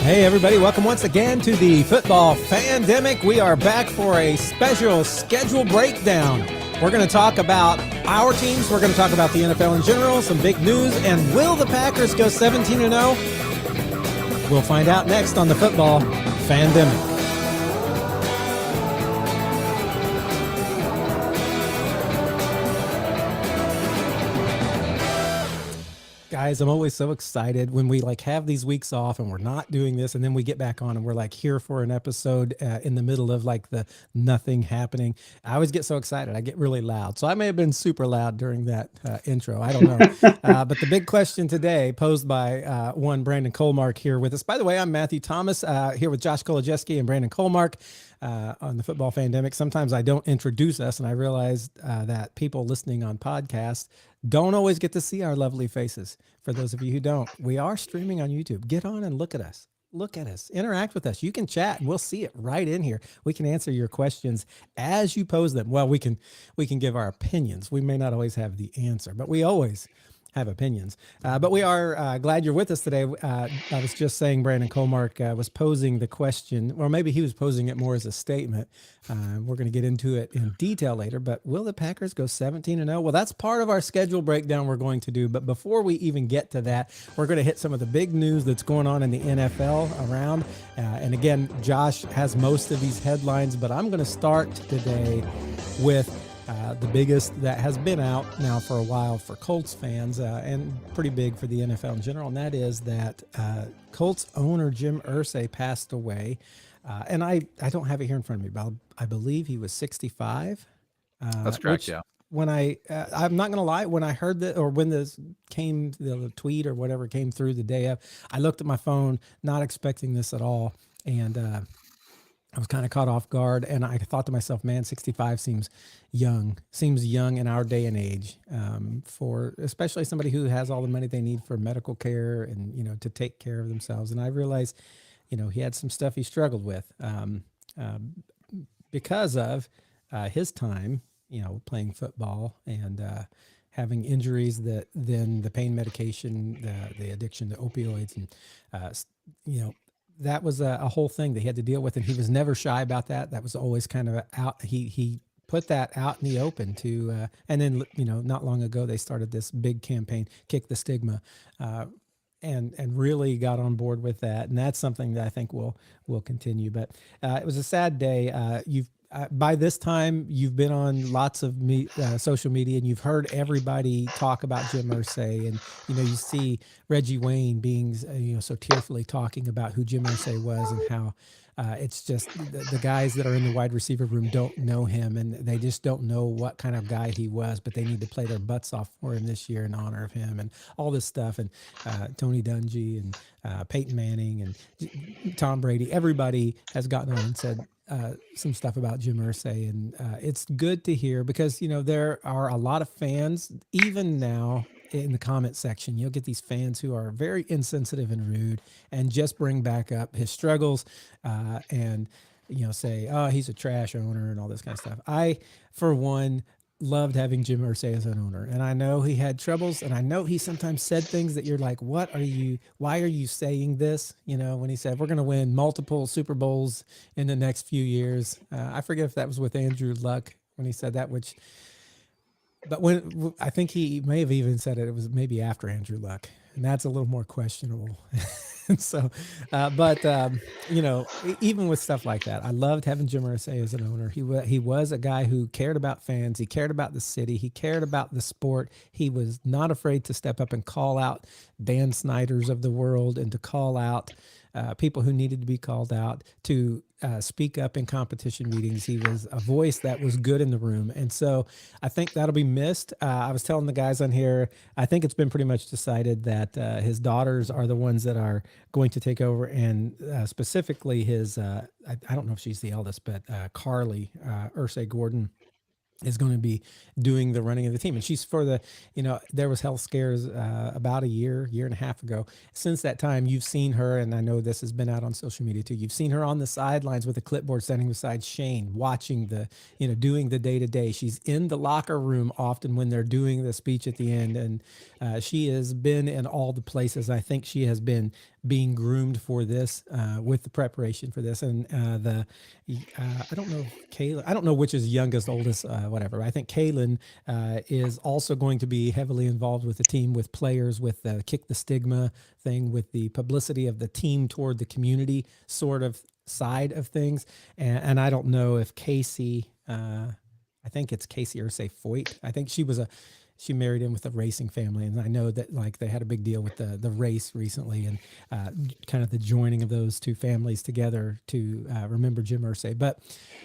Hey, everybody. Welcome once again to the Football Fandemic. We are back for a special schedule breakdown. We're going to talk about our teams. We're going to talk about the NFL in general, some big news, and will the Packers go 17-0? We'll find out next on the Football Fandemic. Guys, I'm always so excited when we have these weeks off and we're not doing this, and then we get back on and we're here for an episode in the middle of the nothing happening. I always get so excited. I get really loud. So I may have been super loud during that intro. I don't know. But the big question today posed by one Brandon Colmark here with us. By the way, I'm Matthew Thomas here with Josh Kolodziejski and Brandon Colmark on the Football Fandemic. Sometimes I don't introduce us, and I realize that people listening on podcasts don't always get to see our lovely faces. For those of you who don't, we are streaming on YouTube. Get on and look at us. Look at us. Interact with us. You can chat, and we'll see it right in here. We can answer your questions as you pose them. Well, we can give our opinions. We may not always have the answer, but we always have opinions. But we are glad you're with us today. I was just saying Brandon Colmark was posing the question, or maybe he was posing it more as a statement. We're going to get into it in detail later, but will the Packers go 17-0? Well, that's part of our schedule breakdown we're going to do. But before we even get to that, we're going to hit some of the big news that's going on in the NFL around. And again, Josh has most of these headlines, but I'm going to start today with the biggest that has been out now for a while for Colts fans and pretty big for the NFL in general, and that is that Colts owner Jim Irsay passed away. And I don't have it here in front of me, but I believe he was 65. That's correct, yeah. When I'm not going to lie, when I heard that, or when this came, the tweet or whatever came through the day of, I looked at my phone, not expecting this at all, and I was kind of caught off guard, and I thought to myself, man, 65 seems young in our day and age, for especially somebody who has all the money they need for medical care and, to take care of themselves. And I realized, he had some stuff he struggled with because of his time, playing football and having injuries that then the pain medication, the addiction to opioids, and, that was a whole thing that he had to deal with, and he was never shy about that. That was always kind of out. He put that out in the open to, and then not long ago they started this big campaign, Kick the Stigma, and really got on board with that, and that's something that I think will continue. But it was a sad day. By this time, you've been on lots of social media, and you've heard everybody talk about Jim Irsay, and you see Reggie Wayne being so tearfully talking about who Jim Irsay was and how it's just the guys that are in the wide receiver room don't know him, and they just don't know what kind of guy he was, but they need to play their butts off for him this year in honor of him and all this stuff. And Tony Dungy and Peyton Manning and Tom Brady, everybody has gotten on and said some stuff about Jim Irsay, and it's good to hear because there are a lot of fans even now in the comment section. You'll get these fans who are very insensitive and rude and just bring back up his struggles and say, oh, he's a trash owner and all this kind of stuff. I, for one, loved having Jim Irsay as an owner, and I know he had troubles, and I know he sometimes said things that you're like, why are you saying this? When he said we're going to win multiple Super Bowls in the next few years. I forget if that was with Andrew Luck when he said that, but when I think he may have even said it was maybe after Andrew Luck, and that's a little more questionable. And so, even with stuff like that, I loved having Jim Irsay as an owner. He was a guy who cared about fans. He cared about the city. He cared about the sport. He was not afraid to step up and call out Dan Snyder's of the world and to call out people who needed to be called out, to speak up in competition meetings. He was a voice that was good in the room. And so I think that'll be missed. I was telling the guys on here, I think it's been pretty much decided that his daughters are the ones that are going to take over. And specifically his, I don't know if she's the eldest, but Carly Irsay Gordon is going to be doing the running of the team. And she's for the, there was health scares about a year and a half ago. Since that time, you've seen her, and I know this has been out on social media too. You've seen her on the sidelines with a clipboard standing beside Shane, watching doing the day-to-day. She's in the locker room often when they're doing the speech at the end. And she has been in all the places. I think she has been being groomed for this with the preparation for this. And I don't know if Kaylin, I don't know which is youngest, oldest, whatever. I think Kaylin is also going to be heavily involved with the team, with players, with the kick the stigma thing, with the publicity of the team toward the community sort of side of things. And I don't know if Casey, I think it's Casey or say Foyt. I think she married in with a racing family, and I know that like they had a big deal with the race recently, and kind of the joining of those two families together to remember Jim Irsay. But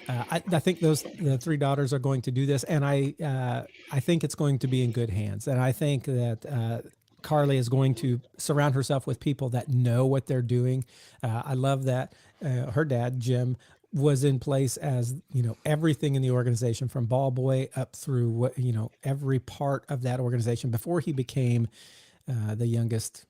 I think the three daughters are going to do this, and I think it's going to be in good hands, and I think that. Carly is going to surround herself with people that know what they're doing. I love that her dad, Jim, was in place as everything in the organization from ball boy up through what every part of that organization before he became the youngest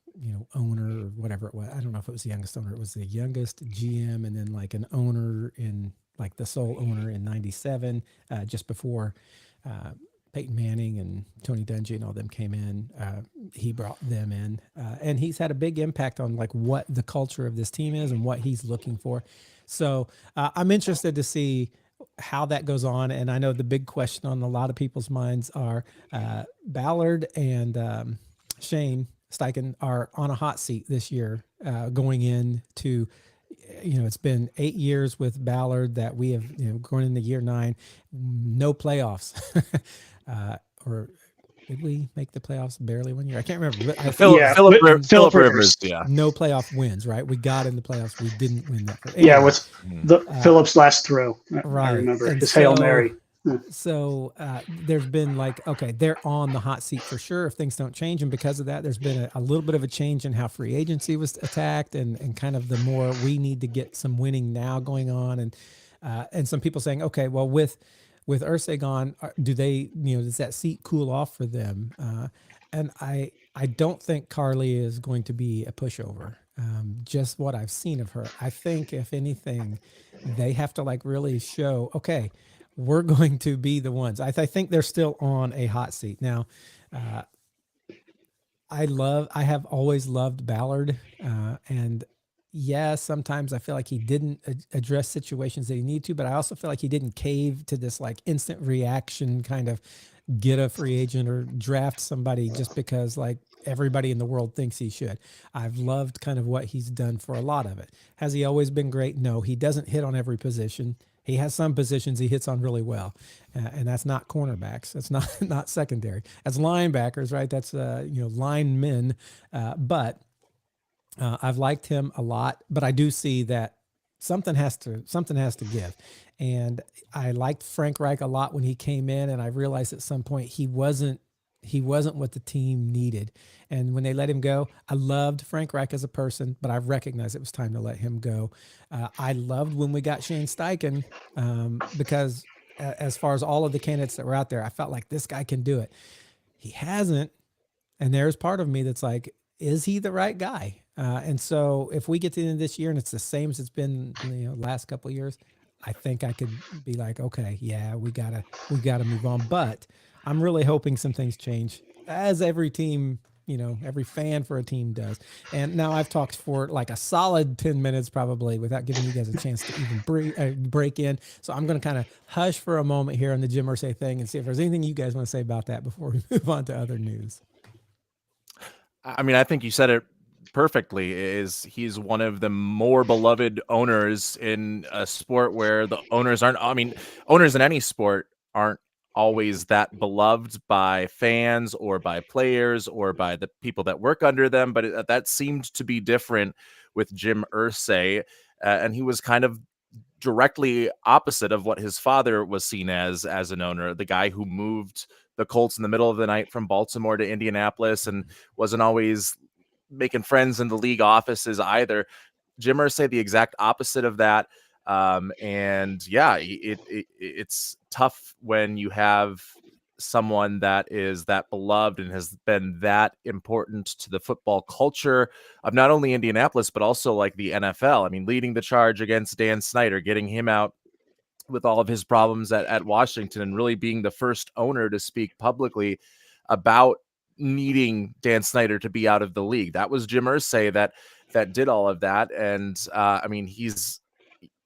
owner or whatever it was. I don't know if it was the youngest owner. It was the youngest GM and then like an owner in like the sole owner in '97, just before Peyton Manning and Tony Dungy and all them came in. He brought them in, and he's had a big impact on like what the culture of this team is and what he's looking for. So I'm interested to see how that goes on. And I know the big question on a lot of people's minds are Ballard and Shane Steichen are on a hot seat this year, going into, it's been 8 years with Ballard that we have, going into year 9, no playoffs. Or did we make the playoffs barely one year? I can't remember. But Philip Rivers. Yeah. No playoff wins, right? We got in the playoffs. We didn't win that. Anyway, with the Phillips last throw. Right. I remember and his Hail Mary. So there's been like, okay, they're on the hot seat for sure if things don't change. And because of that, there's been a little bit of a change in how free agency was attacked and kind of the more we need to get some winning now going on. And some people saying, okay, well, with Irsay gone, do they, does that seat cool off for them? And I don't think Carly is going to be a pushover. Just what I've seen of her. I think if anything, they have to like really show, okay, we're going to be the ones. I think they're still on a hot seat. Now, I have always loved Ballard. And yeah, sometimes I feel like he didn't address situations that he needed to, but I also feel like he didn't cave to this like instant reaction kind of get a free agent or draft somebody just because like everybody in the world thinks he should. I've loved kind of what he's done for a lot of it. Has he always been great? No, he doesn't hit on every position. He has some positions he hits on really well, and that's not cornerbacks. That's not secondary. That's linebackers, right? That's linemen. But I've liked him a lot. But I do see that something has to give. And I liked Frank Reich a lot when he came in, and I realized at some point he wasn't what the team needed. And when they let him go, I loved Frank Reich as a person, but I recognized it was time to let him go. I loved when we got Shane Steichen because as far as all of the candidates that were out there, I felt like this guy can do it. He hasn't. And there's part of me that's like, is he the right guy? And so if we get to the end of this year and it's the same as it's been last couple of years, I think I could be like, okay, yeah, we gotta move on. But I'm really hoping some things change, as every team, every fan for a team does. And now I've talked for like a solid 10 minutes probably without giving you guys a chance to even break in. So I'm going to kind of hush for a moment here on the Jim Irsay thing and see if there's anything you guys want to say about that before we move on to other news. I mean, I think you said it perfectly. He's one of the more beloved owners in a sport where the owners aren't, owners in any sport aren't always that beloved by fans or by players or by the people that work under them. But that seemed to be different with Jim Irsay. And he was kind of directly opposite of what his father was seen as an owner, the guy who moved the Colts in the middle of the night from Baltimore to Indianapolis and wasn't always making friends in the league offices either. Jim Irsay, the exact opposite of that. And yeah, it's tough when you have someone that is that beloved and has been that important to the football culture of not only Indianapolis, but also like the NFL. I mean, leading the charge against Dan Snyder, getting him out with all of his problems at Washington, and really being the first owner to speak publicly about needing Dan Snyder to be out of the league. That was Jim Irsay that did all of that. And I mean, he's,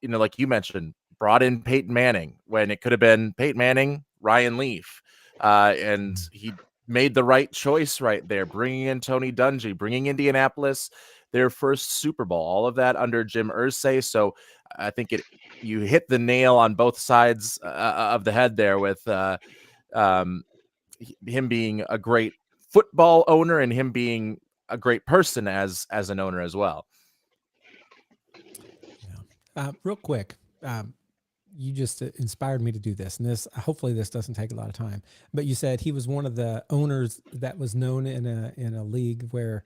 like you mentioned, brought in Peyton Manning when it could have been Peyton Manning, Ryan Leaf. And he made the right choice right there, bringing in Tony Dungy, bringing Indianapolis their first Super Bowl, all of that under Jim Irsay. So I think you hit the nail on both sides of the head there with him being a great football owner and him being a great person as an owner as well. Yeah. Real quick, you just inspired me to do this, and hopefully this doesn't take a lot of time. But you said he was one of the owners that was known in a league where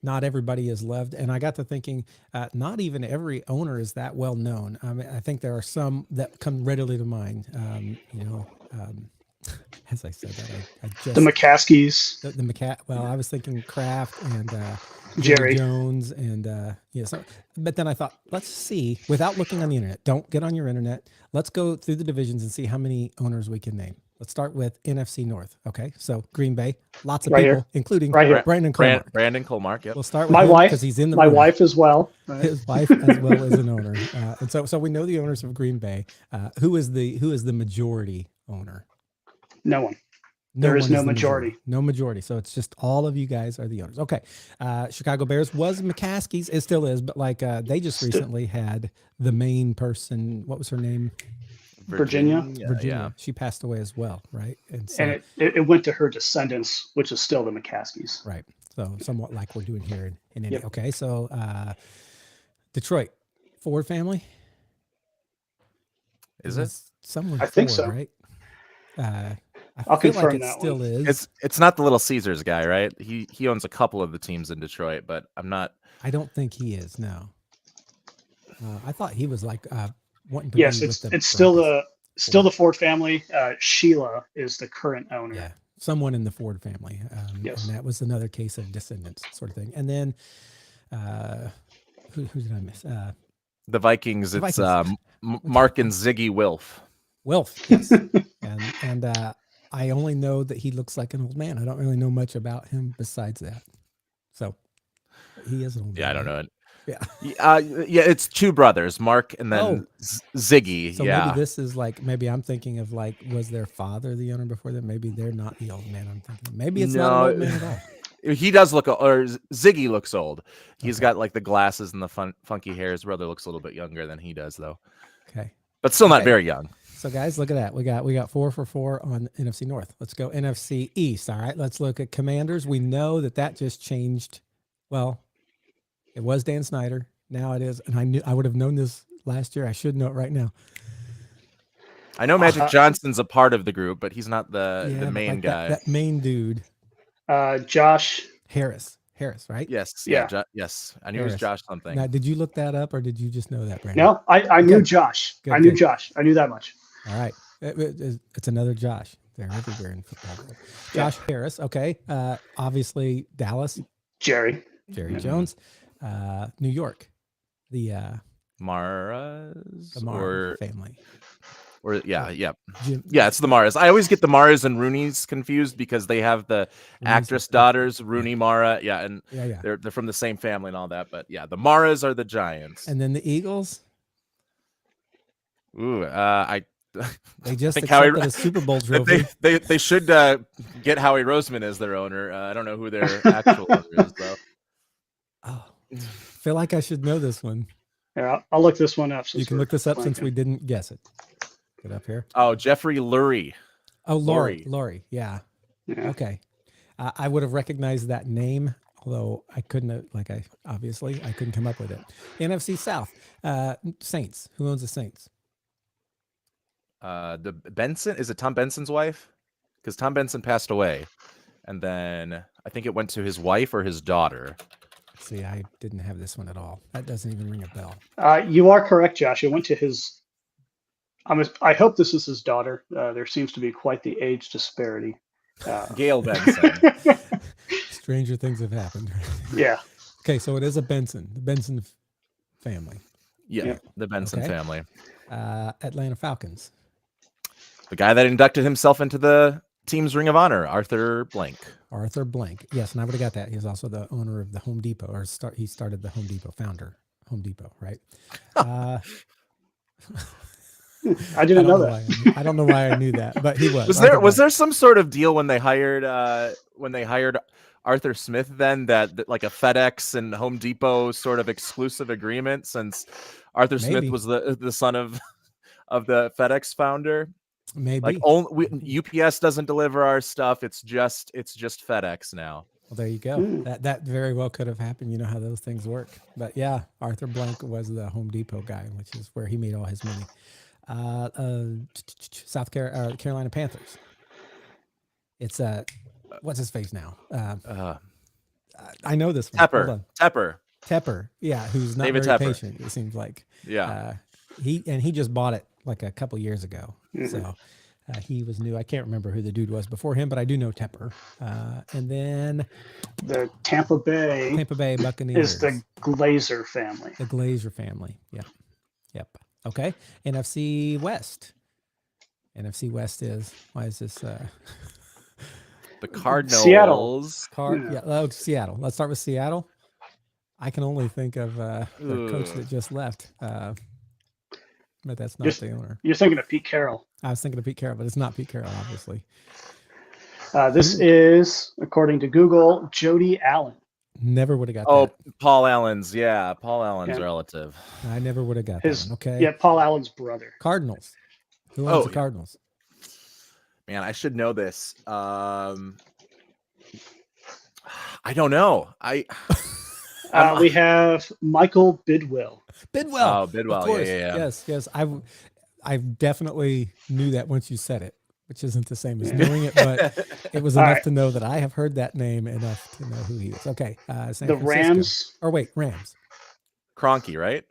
not everybody is loved, and I got to thinking, not even every owner is that well known. I mean, I think there are some that come readily to mind. As I said that, I just The McCaskies. Well, I was thinking Kraft and Jerry Jones and but then I thought, let's see, without looking on the internet, don't get on your internet. Let's go through the divisions and see how many owners we can name. Let's start with NFC North. Okay, so Green Bay, lots of Right people, here. including Right here. Brandon Colmark. Brandon Colmark. Yep. We'll start with My him wife, because he's in the my room. wife as well. Right? His wife as well as an owner, and so we know the owners of Green Bay. Who is the majority owner? No one. No There is one no the majority. No majority. So it's just all of you guys are the owners. Okay. Chicago Bears was McCaskey's. It still is, but they just recently had the main person. What was her name? Virginia. Yeah. She passed away as well, right? And so, And it went to her descendants, which is still the McCaskies. right. So somewhat like we're doing here in India. Yep. Okay. So Detroit, Ford family. Is it? Someone I think Ford, so. right? I'll feel confirm like it that still one. is. It's not the Little Caesars guy, right? He owns a couple of the teams in Detroit, but I'm not. I don't think he is. No. I thought he was wanting to. Yes, be it's with the still Broncos. the Ford family. Sheila is the current owner. Yeah, someone in the Ford family. Yes. And that was another case of descendants, sort of thing. And then, who did I miss? The Vikings. The It's Vikings. Mark and Ziggy Wilf. Wilf, yes. and I only know that he looks like an old man. I don't really know much about him besides that. So he is an old man. Yeah, I don't know it. Yeah. Yeah, it's two brothers, Mark and then Ziggy. So yeah. maybe this is maybe I'm thinking of was their father the owner before them? Maybe they're not the old man I'm thinking of. Maybe it's not an old man at all. He does look, or Ziggy looks old. He's got the glasses and the funky hair. His brother looks a little bit younger than he does, though. Okay. But still not very young. So guys, look at that. We got 4 for 4 on NFC North. Let's go NFC East. All right. Let's look at Commanders. We know that just changed. Well, it was Dan Snyder. Now it is, and I would have known this last year. I should know it right now. I know Magic Johnson's a part of the group, but he's not the main guy. That main dude. Josh Harris, right? Yes. Yeah. Yes. I knew it was Josh something. Now, did you look that up, or did you just know that, Brandon? No, I knew Josh. Good, I knew good. Josh. I knew that much. All right. It's another Josh. They're everywhere in football. Josh Harris. Okay. Obviously Dallas. Jerry Jones. New York. The Maras Mara family. Or yeah. Jim, Yeah, it's the Maras. I always get the Maras and Rooney's confused because they have the actress daughters, Rooney Mara. Yeah, and they're from the same family and all that. But yeah, the Maras are the Giants. And then the Eagles. Ooh, they just think accepted a Super Bowl trophy. They should get Howie Roseman as their owner. I don't know who their actual owner is though. Oh, feel like I should know this one. Yeah, I'll look this one up. You can look this up since we didn't guess it. Get up here. Oh, Jeffrey Lurie. Oh, Laurie. Yeah. Okay. I would have recognized that name, although I couldn't have, I couldn't come up with it. NFC South, Saints. Who owns the Saints? The Benson, is it Tom Benson's wife? Because Tom Benson passed away, and then I think it went to his wife or his daughter. See, I didn't have this one at all. That doesn't even ring a bell. You are correct, Josh. It went to his. I hope this is his daughter. There seems to be quite the age disparity. Gail Benson. Stranger things have happened. Yeah. Okay, so it is a Benson, the Benson family. Yeah, the Benson family. Atlanta Falcons. The guy that inducted himself into the team's Ring of Honor, Arthur Blank. Arthur Blank. Yes, and I would have got that. He's also the owner of the Home Depot, or he started the Home Depot, founder Home Depot, right? I didn't know that. I don't know why I knew that, but he was. Was there some sort of deal when they hired Arthur Smith then that like a FedEx and Home Depot sort of exclusive agreement, since Arthur Smith was the son of the FedEx founder? Maybe. Like UPS doesn't deliver our stuff. It's just FedEx now. Well, there you go. That very well could have happened. You know how those things work. But yeah, Arthur Blank was the Home Depot guy, which is where he made all his money. Carolina Panthers. It's what's his face now? I know this one. Tepper. Yeah, who's not David very Tepper. patient. It seems like. Yeah. He just bought it like a couple years ago. So he was new. I can't remember who the dude was before him, but I do know Tepper. And then the Tampa Bay Buccaneers is the Glazer family. The Glazer family. Yeah. Yep. Okay. NFC West. NFC West is, why is this? The Cardinals. Seattle. Seattle. Let's start with Seattle. I can only think of the coach that just left. But that's not the owner. You're thinking of Pete Carroll. I was thinking of Pete Carroll, but it's not Pete Carroll, obviously. This is, according to Google, Jody Allen. Never would have got that. Oh, Paul Allen's. Yeah, Paul Allen's relative. I never would have got that one. Okay. Yeah, Paul Allen's brother. Cardinals. Who owns the Cardinals? Man, I should know this. I don't know. We have Michael Bidwell. Oh, Bidwell. Of course. Yeah. Yes. I definitely knew that once you said it, which isn't the same as knowing it, but it was enough to know that I have heard that name enough to know who he is. Okay. San Francisco. Rams. Or wait, Rams. Kroenke, right?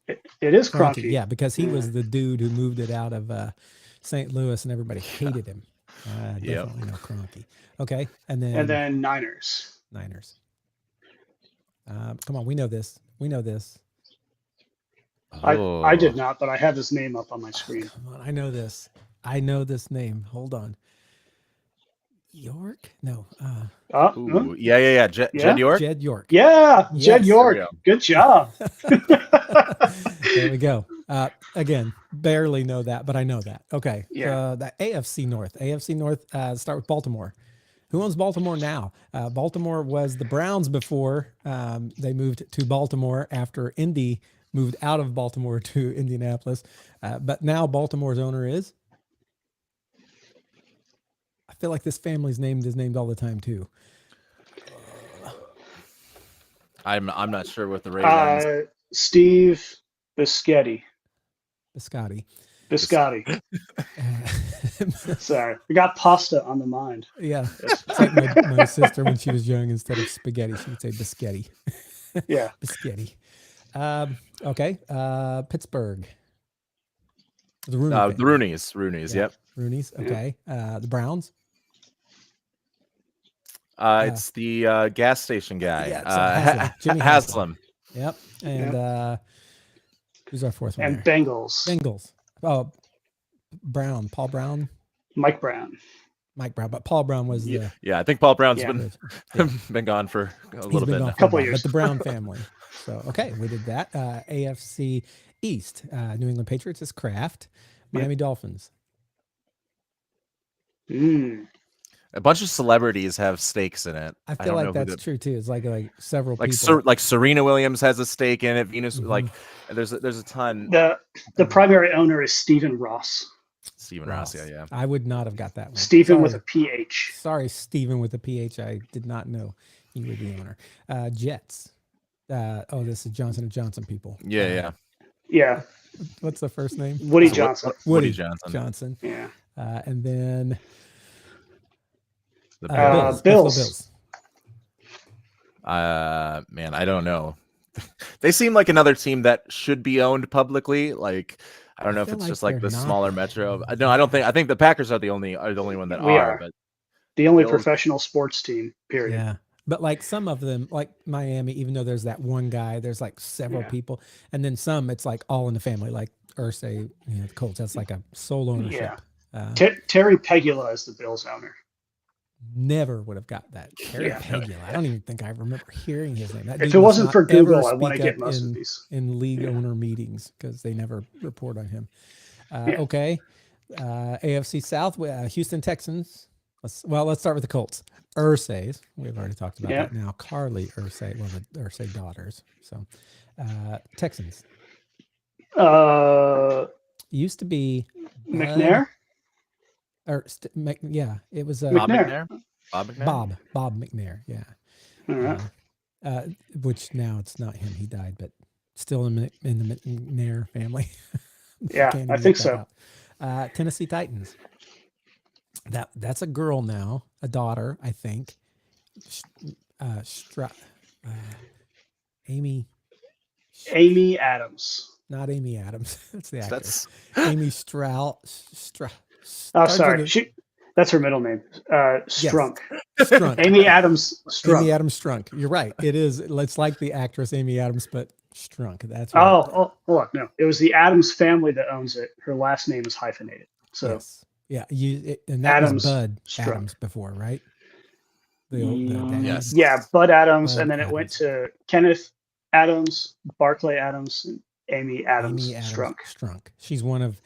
It is Kroenke. Yeah, because he was the dude who moved it out of St. Louis and everybody hated him. Definitely know Kroenke. Okay. And then Niners. Come on, we know this. I did not, but I have his name up on my screen. Come on, I know this name. Hold on. York? No. Yeah. Jed York? Jed York. Yeah, yes, Jed York. Good job. There we go. Again, barely know that, but I know that. Okay. Yeah. The AFC North. Start with Baltimore. Who owns Baltimore now? Baltimore was the Browns before they moved to Baltimore after Indy moved out of Baltimore to Indianapolis. But now Baltimore's owner is? I feel like this family's named all the time too. I'm not sure what the Ravens. Steve Biscotti. Sorry, we got pasta on the mind. Yeah, it's like my sister when she was young. Instead of spaghetti, she would say biscotti. Yeah, biscotti. Okay, Pittsburgh. The Roonies. Yeah. Yep. Roonies. Okay. The Browns. It's the gas station guy. Yeah, Jimmy Haslam. Yep. And who's our fourth one? And there? Bengals. Oh, Brown. Paul Brown. Mike Brown. But Paul Brown was the. Yeah, I think Paul Brown's been gone for a little bit now. A couple of years. But the Brown family. So, okay, we did that. AFC East. New England Patriots is Kraft. Miami Dolphins. A bunch of celebrities have stakes in it. I feel like that's true too. It's like several like people. Like Serena Williams has a stake in it. Venus, like there's a ton. The primary owner is Stephen Ross. Stephen Ross, yeah. I would not have got that one. Stephen with a PH. Sorry, Stephen with a PH. I did not know you were the owner. Jets. This is Johnson & Johnson people. Yeah. What's the first name? Woody Johnson. Woody Johnson. Yeah. And then the Bills. Man, I don't know. They seem like another team that should be owned publicly. Like, I don't know if it's just like the smaller metro. No, I don't think. I think the Packers are the only one that are. But the only professional sports team. Period. Yeah. But like some of them, like Miami, even though there's that one guy, there's like several people, and then some it's like all in the family, like Ursay, the Colts. That's like a sole ownership. Terry Pegula is the Bills owner. Never would have got that. Terry Yeah. Pegula. I don't even think I remember hearing his name. That If dude it must wasn't not for ever Google, I want to speak get up most of these. in league Yeah. owner meetings because they never report on him. Yeah. Okay. AFC South, Houston Texans. Let's start with the Colts. Ursays. We've already talked about Yeah. that now. Carly Ursay, well, the Ursay daughters. So, Texans. Used to be McNair? It was Bob McNair. McNair. Bob McNair. Yeah. All right. Which now it's not him. He died, but still in the McNair family. Yeah, Can't I even think get so. that out. Tennessee Titans. That's a girl now, a daughter, I think. Amy Adams. Not Amy Adams. That's the actress. That's Amy Stroud. Oh, sorry. That's her middle name. Strunk. Strunk. Amy Adams Strunk. Amy Adams Strunk. You're right. It is. It's like the actress Amy Adams, but Strunk. That's right. Oh, look, no. It was the Adams family that owns it. Her last name is hyphenated. So yes. Yeah. And that Adams was Bud Strunk. Adams before, right? The dad. Yes. Yeah, Bud Adams, Bud and then it Adams. went to Kenneth Adams, Barclay Adams, and Amy Adams Strunk. She's one of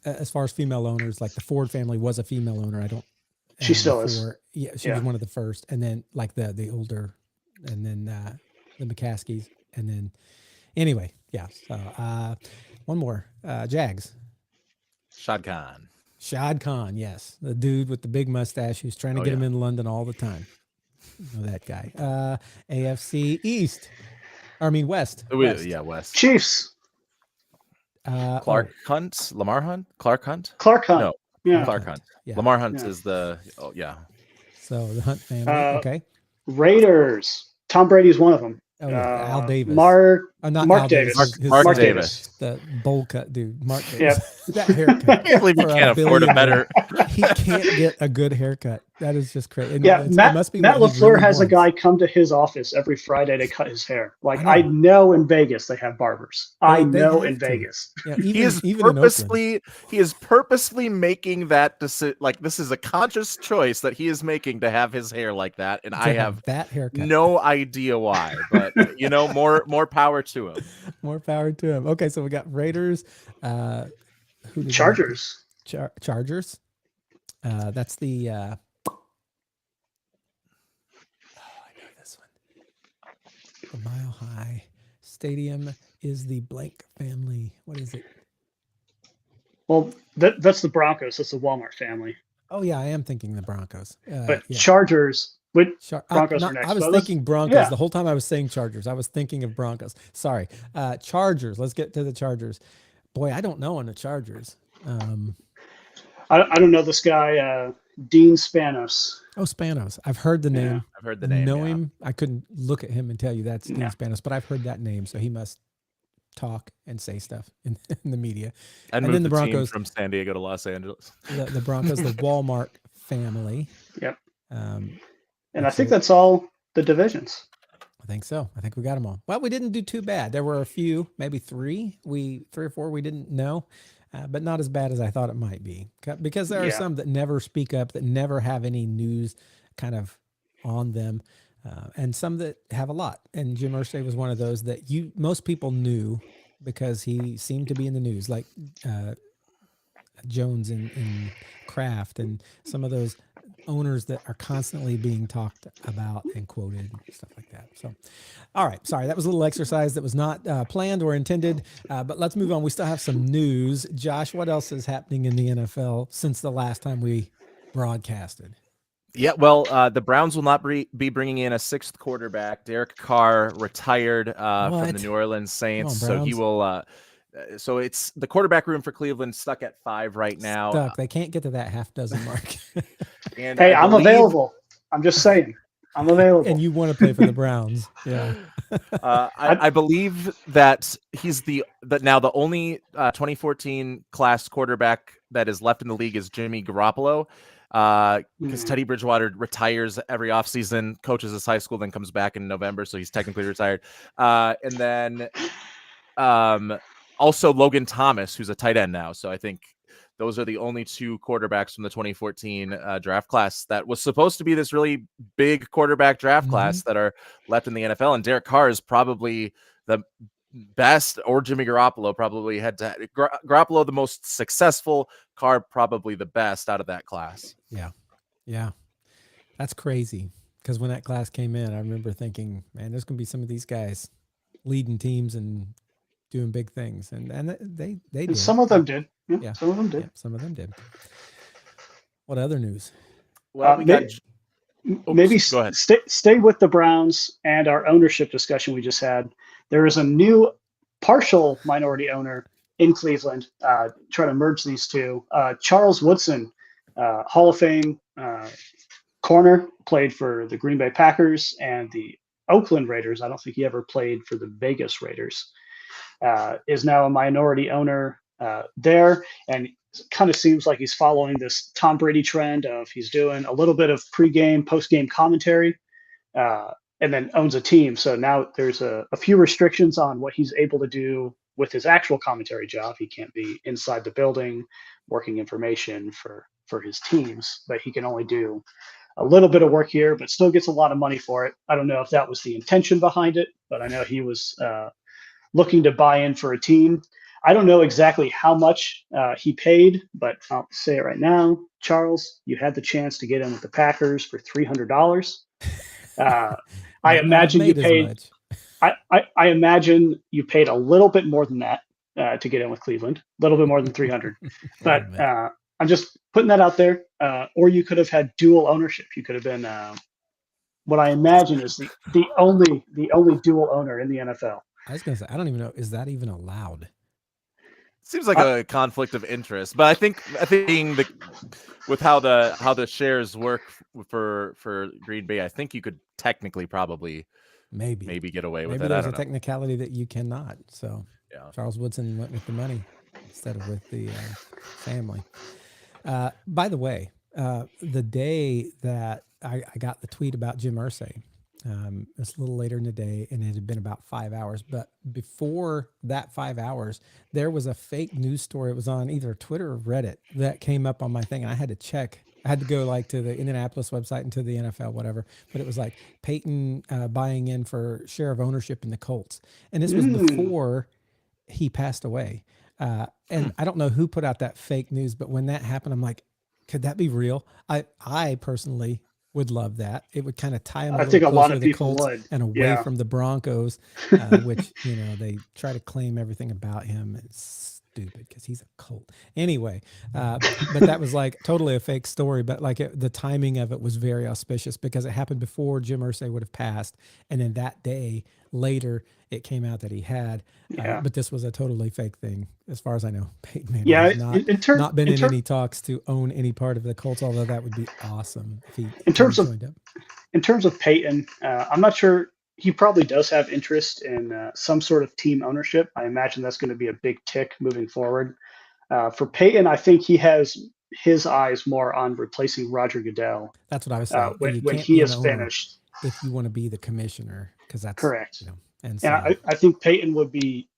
as far as female owners, like the Ford family was a female owner. She still is. Yeah, she was one of the first, and then like the older, and then the McCaskies, and then anyway, yeah. So one more, Jags. Shad Khan. Shad Khan, yes, the dude with the big mustache who's trying to get him in London all the time. You know that guy. AFC East. West. Yeah, West. Chiefs. Clark Hunt, Lamar Hunt, Clark Hunt. No, yeah. Clark Hunt. Yeah. Lamar Hunt is the So the Hunt family. Okay. Raiders. Tom Brady's one of them. Oh yeah, Al Davis. Mark Al Davis. Mark Davis. The bowl cut dude. Mark Davis. Yep. That haircut. I can't believe he can't afford a better. He can't get a good haircut. That is just crazy. And yeah, Matt LaFleur has a guy wants. come to his office every Friday to cut his hair. Like I know in Vegas they have barbers. I know in Vegas. Yeah, He is purposely making that decision. Like this is a conscious choice that he is making to have his hair like that, and I have that haircut. no idea why. But more power to him. More power to him. Okay, so we got Raiders. Chargers. Chargers. That's the. I know this one. The Mile High Stadium is the blank family. What is it? Well, that's the Broncos. That's the Walmart family. Oh yeah, I am thinking the Broncos. But yeah. Chargers. Broncos are next. I was thinking Broncos the whole time I was saying Chargers. I was thinking of Broncos. Sorry. Chargers. Let's get to the Chargers. Boy, I don't know on the Chargers. I don't know this guy, Dean Spanos. Oh, Spanos. I've heard the name. Yeah, I've heard the name. Know him. I couldn't look at him and tell you that's Dean Spanos, but I've heard that name, so he must talk and say stuff in the media. And then the Broncos from San Diego to Los Angeles. The Broncos, the Walmart family. Yep. And I think that's all the divisions. I think so. I think we got them all. Well, we didn't do too bad. There were a few, maybe three or four we didn't know, but not as bad as I thought it might be. Because there are some that never speak up, that never have any news kind of on them, and some that have a lot. And Jim Irsay was one of those that most people knew because he seemed to be in the news, like Jones and Kraft and some of those owners that are constantly being talked about and quoted and stuff like that. So, all right. Sorry, that was a little exercise that was not planned or intended, but let's move on. We still have some news. Josh, what else is happening in the NFL since the last time we broadcasted? Yeah, well, the Browns will not be bringing in a sixth quarterback. Derek Carr retired from the New Orleans Saints, so he will. So it's the quarterback room for Cleveland stuck at 5 right now. Stuck. They can't get to that half dozen mark. And hey, I'm available. I'm just saying, I'm available. And you want to play for the Browns? Yeah. I believe that he's now the only 2014 class quarterback that is left in the league is Jimmy Garoppolo. Because Teddy Bridgewater retires every offseason, coaches his high school, then comes back in November, so he's technically retired. And then also Logan Thomas, who's a tight end now. So I think those are the only two quarterbacks from the 2014 draft class that was supposed to be this really big quarterback draft class that are left in the NFL. And Derek Carr is probably the best, or Jimmy Garoppolo probably had to Garoppolo the most successful, Carr probably the best out of that class. Yeah, that's crazy. Because when that class came in, I remember thinking, man, there's going to be some of these guys leading teams and doing big things, and they And did. some of them did. Yeah, Yeah, some of them did. yeah, some of them did. What other news? Well, we got. Maybe Go ahead. stay with the Browns and our ownership discussion we just had. There is a new partial minority owner in Cleveland. Trying to merge these two. Charles Woodson, Hall of Fame corner, played for the Green Bay Packers and the Oakland Raiders. I don't think he ever played for the Vegas Raiders. Is now a minority owner there, and kind of seems like he's following this Tom Brady trend of he's doing a little bit of pregame, postgame commentary, and then owns a team. So now there's a few restrictions on what he's able to do with his actual commentary job. He can't be inside the building working information for his teams, but he can only do a little bit of work here, but still gets a lot of money for it. I don't know if that was the intention behind it, but I know he was looking to buy in for a team. I don't know exactly how much he paid, but I'll say it right now. Charles, you had the chance to get in with the Packers for $300. I imagine you paid. I imagine you paid a little bit more than that to get in with Cleveland. A little bit more than 300. But I'm just putting that out there. Or you could have had dual ownership. You could have been what I imagine is the only dual owner in the NFL. I was going to say, I don't even know, is that even allowed? Seems like a conflict of interest, but I think being with how the shares work for Green Bay, I think you could technically probably maybe get away with it. There's a technicality that you cannot. So yeah. Charles Woodson went with the money instead of with the family. By the way, the day that I got the tweet about Jim Irsay, it was a little later in the day, and it had been about 5 hours. But before that 5 hours, there was a fake news story. It was on either Twitter or Reddit that came up on my thing, and I had to check. I had to go like to the Indianapolis website and to the NFL, whatever. But it was like Peyton buying in for share of ownership in the Colts, and this was before he passed away. And I don't know who put out that fake news, but when that happened, I'm like, could that be real? I personally would love that. It would kind of tie him a little closer to the Colts and away from the Broncos, which, they try to claim everything about him. It's stupid because he's a Colt. Anyway, but that was like totally a fake story, but like the timing of it was very auspicious because it happened before Jim Irsay would have passed. And then that day later, it came out that he had, but this was a totally fake thing. As far as I know, Peyton Manning has not been in any talks to own any part of the Colts, although that would be awesome if he joined up. In terms of Peyton, I'm not sure. He probably does have interest in some sort of team ownership. I imagine that's going to be a big tick moving forward. For Peyton, I think he has his eyes more on replacing Roger Goodell. That's what I was saying. When he is finished. If you want to be the commissioner, because that's correct. And I think Peyton would be,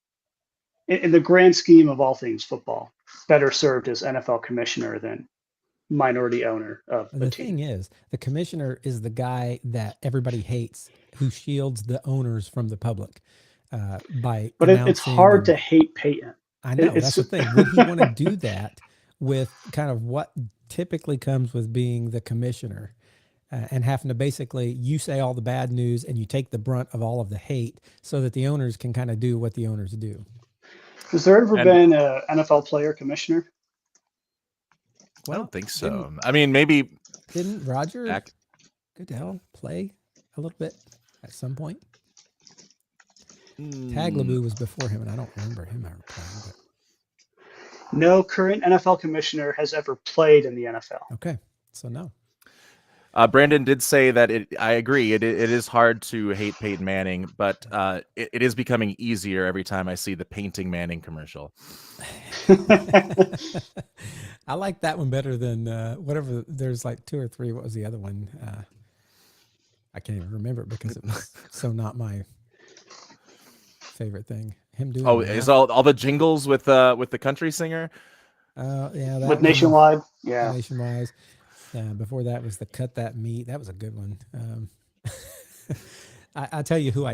in the grand scheme of all things football, better served as NFL commissioner than minority owner of the team. Thing is, the commissioner is the guy that everybody hates, who shields the owners from the public by. But it's hard to hate Peyton. I know that's the thing. Would he want to do that with kind of what typically comes with being the commissioner? And having to basically, you say all the bad news and you take the brunt of all of the hate so that the owners can kind of do what the owners do. Has there ever been an NFL player commissioner? Well, I don't think so. I mean, maybe. Didn't Roger Goodell play a little bit at some point? Tagliabue was before him, and I don't remember him ever playing. But... No current NFL commissioner has ever played in the NFL. Okay, so no. Brandon did say that I agree. It is hard to hate Peyton Manning, but it is becoming easier every time I see the Painting Manning commercial. I like that one better than whatever. There's like 2 or 3. What was the other one? I can't even remember it because it was so not my favorite thing. him doing Oh, math. is all the jingles with the country singer? Yeah, that with one, Nationwide. Yeah. Nationwide. Before that was the Cut That Meat. That was a good one. I tell you who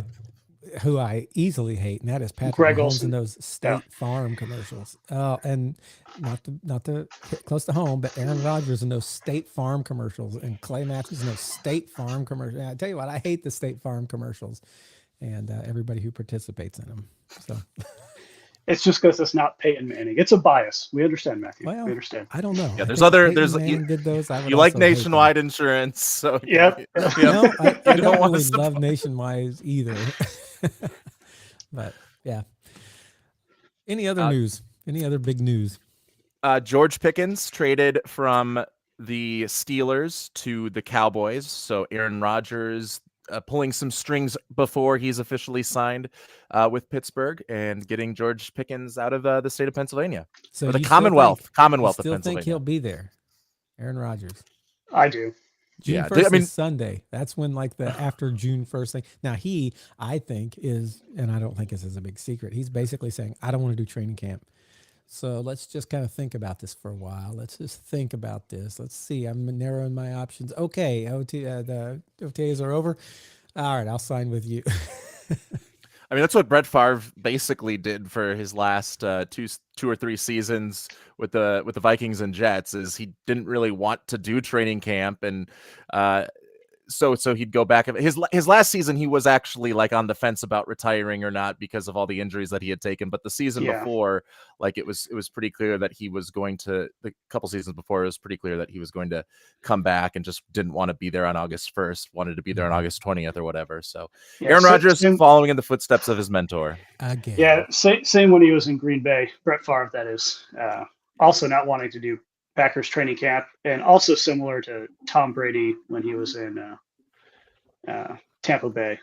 I easily hate, and that is Patrick Greg Mahomes Olson. and those State Farm commercials. And not to hit close to home, but Aaron Rodgers and those State Farm commercials, and Clay Matthews and those State Farm commercials. I tell you what, I hate the State Farm commercials, and everybody who participates in them. So, It's just because it's not Peyton Manning. It's a bias. We understand, Matthew. well, We understand. I don't know. Yeah, I there's think if other Peyton there's Manning did those, I would you like also hate them. Nationwide insurance, so Yep. No, I you don't wanna really support- love Nationwide either. But yeah. Any other news? Any other big news? George Pickens traded from the Steelers to the Cowboys. So Aaron Rodgers pulling some strings before he's officially signed with Pittsburgh, and getting George Pickens out of the state of Pennsylvania. So Or the you still Commonwealth think- Commonwealth you still of think Pennsylvania. he'll be there, Aaron Rodgers? I do. June Yeah, 1st I mean- is Sunday. That's when, like, the after June 1st thing. Now, I think is, and I don't think this is a big secret, he's basically saying, I don't want to do training camp. So let's just kind of think about this for a while. Let's just think about this. Let's see. I'm narrowing my options. Okay, the OTAs are over. All right, I'll sign with you. I mean, that's what Brett Favre basically did for his last two or three seasons with the Vikings and Jets. Is he didn't really want to do training camp, and so he'd go back. His last season, he was actually like on the fence about retiring or not because of all the injuries that he had taken. But the season before, like it was pretty clear that he was going to. The couple seasons before, it was pretty clear that he was going to come back, and just didn't want to be there on August 1st. Wanted to be there on August 20th or whatever. So Aaron Rodgers following in the footsteps of his mentor. Again. Yeah, same when he was in Green Bay. Brett Favre, that is. Also not wanting to do Packers training camp, and also similar to Tom Brady when he was in Tampa Bay.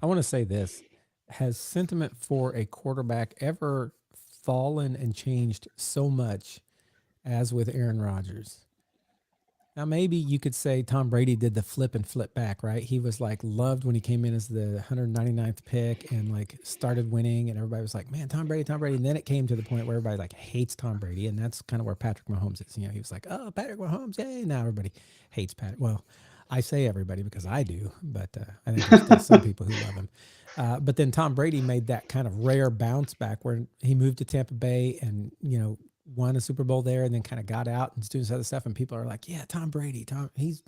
I want to say this. Has sentiment for a quarterback ever fallen and changed so much as with Aaron Rodgers? Now, maybe you could say Tom Brady did the flip and flip back, right? He was like loved when he came in as the 199th pick and like started winning, and everybody was like, man, Tom Brady. And then it came to the point where everybody like hates Tom Brady. And that's kind of where Patrick Mahomes is. You know, he was like, oh, Patrick Mahomes. Yay. Now everybody hates Patrick. Well, I say everybody because I do, but I think there's still some people who love him. But then Tom Brady made that kind of rare bounce back where he moved to Tampa Bay and, you know, won a Super Bowl there, and then kind of got out and doing other stuff. And people are like, yeah, Tom Brady, he's,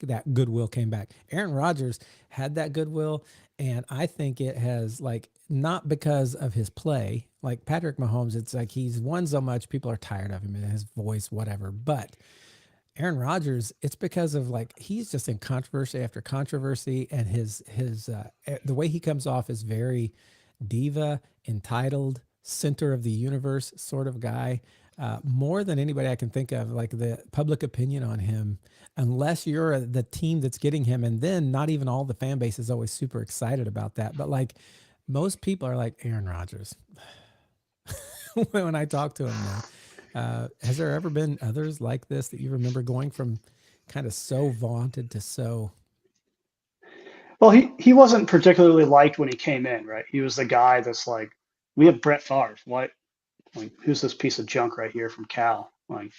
that goodwill came back. Aaron Rodgers had that goodwill. And I think it has, like, not because of his play, like Patrick Mahomes, it's like he's won so much, people are tired of him and his voice, whatever. But Aaron Rodgers, it's because of like he's just in controversy after controversy, and his the way he comes off is very diva, entitled, center of the universe sort of guy. More than anybody I can think of, like the public opinion on him, unless you're the team that's getting him, and then not even all the fan base is always super excited about that. But like most people are like Aaron Rodgers when I talk to him now. Has there ever been others like this that you remember going from kind of so vaunted to so? Well, he wasn't particularly liked when he came in, right? He was the guy that's like, we have Brett Favre. What? Like, who's this piece of junk right here from Cal? Like,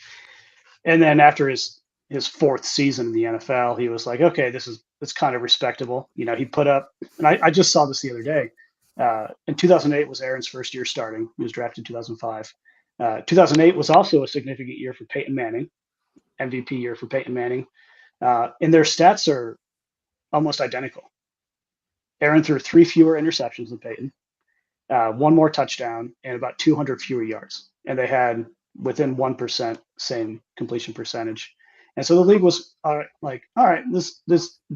and then after his fourth season in the NFL, he was like, okay, it's kind of respectable. You know, he put up, and I just saw this the other day. In 2008 was Aaron's first year starting. He was drafted in 2005. 2008 was also a significant year for Peyton Manning, MVP year for Peyton Manning. And their stats are almost identical. Aaron threw 3 fewer interceptions than Peyton, 1 more touchdown, and about 200 fewer yards. And they had within 1% same completion percentage. And so the league was like, all right, this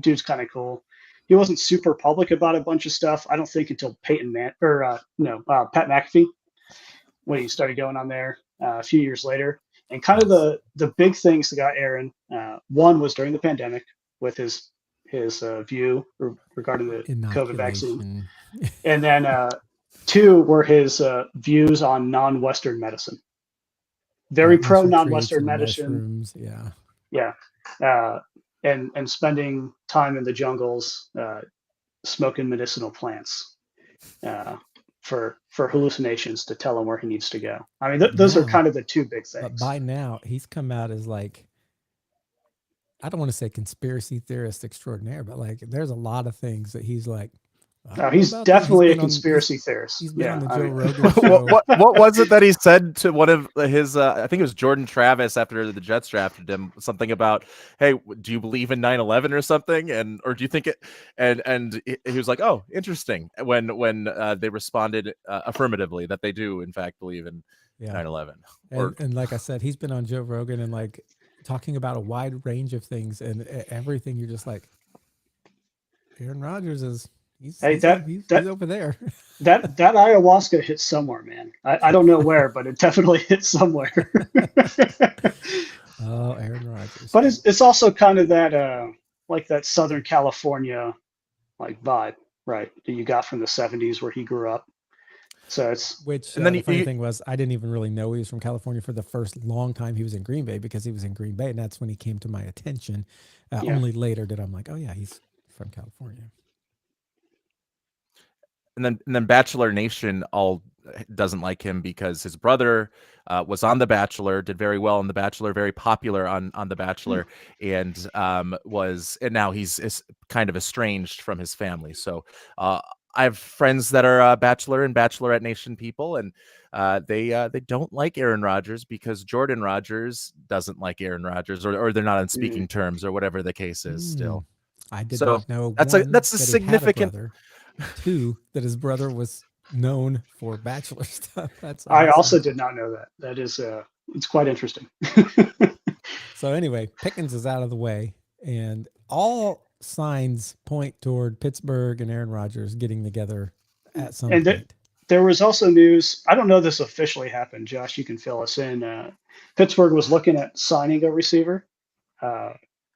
dude's kind of cool. He wasn't super public about a bunch of stuff, I don't think, until Pat McAfee, when he started going on there a few years later. And kind of the big things that got Aaron, one was during the pandemic with his view regarding the COVID vaccine. And then 2 were his views on non-Western medicine. Very pro non-Western medicine. Mushrooms, yeah. Yeah. And spending time in the jungles, smoking medicinal plants. for hallucinations to tell him where he needs to go. I mean, But those are now- kind of the two big But things. by now, he's come out as like, I don't want to say conspiracy theorist extraordinaire, but like there's a lot of things that he's like, I don't know He's about that. definitely a been on- conspiracy theorist. He's been Yeah, on the I Joe mean, Rogan show. what was it that he said to one of his I think it was Jordan Travis after the Jets drafted him, something about, hey, do you believe in 9/11 or something, and or do you think it, and he was like, oh, interesting, when they responded affirmatively that they do in fact believe in Yeah. 9/11. And like I said, he's been on Joe Rogan and like talking about a wide range of things, and everything you're just like, Aaron Rodgers is he's over there. that ayahuasca hit somewhere, man. I don't know where, but it definitely hit somewhere. Oh, Aaron Rodgers. But it's also kind of that like that Southern California like vibe, right? That you got from the 70s where he grew up. So it's Which And then the funny thing was, I didn't even really know he was from California for the first long time he was in Green Bay, because he was in Green Bay, and that's when he came to my attention. Yeah. Only later did I'm like, oh yeah, he's from California. and then Bachelor Nation all doesn't like him because his brother was on The Bachelor, did very well on The Bachelor, very popular on The Bachelor, and now he's kind of estranged from his family. So I have friends that are Bachelor and Bachelorette Nation people, and they don't like Aaron Rodgers because Jordan Rodgers doesn't like Aaron Rodgers, or they're not on speaking terms, or whatever the case is. Still, I did so not know that's one, a that significant. he had a brother, two, that his brother was known for Bachelor stuff. That's I awesome. also did not know that. That is it's quite interesting. So anyway, Pickens is out of the way, and all signs point toward Pittsburgh and Aaron Rodgers getting together at some point. There was also news. I don't know if this officially happened. Josh, you can fill us in. Pittsburgh was looking at signing a receiver,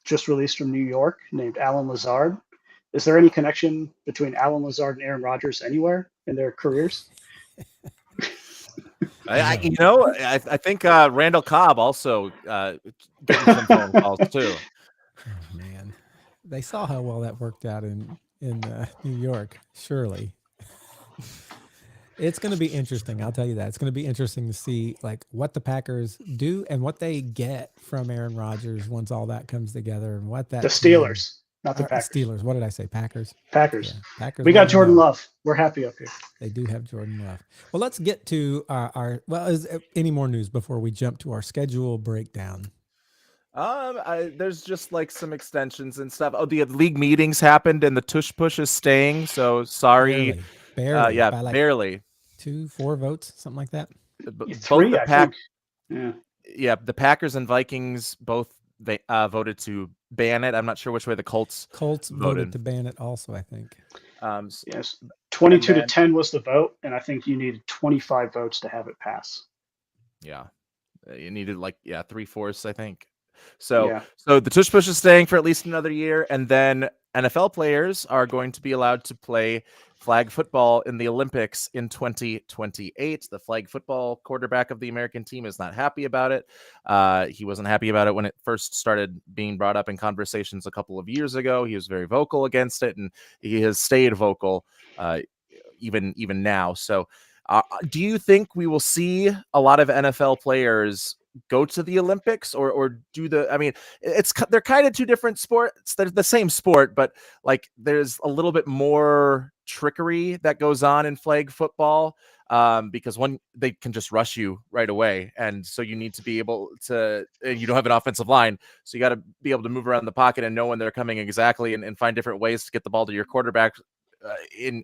just released from New York, named Alan Lazard. Is there any connection between Alan Lazard and Aaron Rodgers anywhere in their careers? I think Randall Cobb also getting some phone calls too. Oh man, they saw how well that worked out in New York. Surely, it's going to be interesting. I'll tell you that it's going to be interesting to see like what the Packers do and what they get from Aaron Rodgers once all that comes together, and what that the Steelers, not the Packers. Steelers. What did I say? Packers. Packers. Yeah, Packers. We got Jordan Love. We're happy up here. They do have Jordan Love. Well, let's get to our. Well, is any more news before we jump to our schedule breakdown? There's just like some extensions and stuff. Oh, the league meetings happened, and the tush push is staying. So sorry, barely. Yeah, by like barely. 2-4 votes, something like that. Three, both the Yeah, the Packers and Vikings both they voted to ban it. I'm not sure which way the Colts voted to ban it also, I think. Yes, 22 to 10 was the vote, and I think you needed 25 votes to have it pass. Yeah, you needed like 3/4, I think. So the tush push is staying for at least another year, and then NFL players are going to be allowed to play flag football in the Olympics in 2028. The flag football quarterback of the American team is not happy about it. He wasn't happy about it when it first started being brought up in conversations a couple of years ago. He was very vocal against it, and he has stayed vocal even now. So do you think we will see a lot of NFL players go to the Olympics, or do they're kind of two different sports. They're the same sport, but like there's a little bit more trickery that goes on in flag football, because they can just rush you right away, and so you need to be able to, you don't have an offensive line, so you got to be able to move around the pocket and know when they're coming exactly, and find different ways to get the ball to your quarterback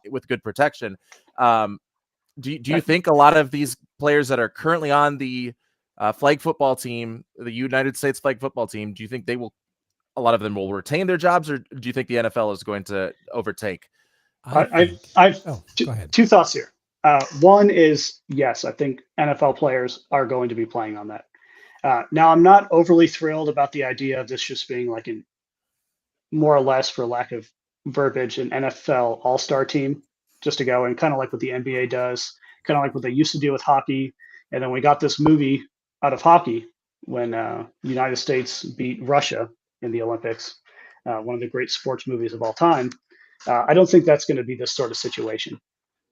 with good protection. Do you think a lot of these players that are currently on the flag football team, the United States flag football team, do you think a lot of them will retain their jobs, or do you think the NFL is going to overtake? I've go ahead. Two thoughts here. One is, yes, I think NFL players are going to be playing on that. Now, I'm not overly thrilled about the idea of this just being like more or less, for lack of verbiage, an NFL all-star team just to go and kind of like what the NBA does, kind of like what they used to do with hockey. And then we got this movie out of hockey when United States beat Russia in the Olympics, one of the great sports movies of all time. I don't think that's going to be this sort of situation.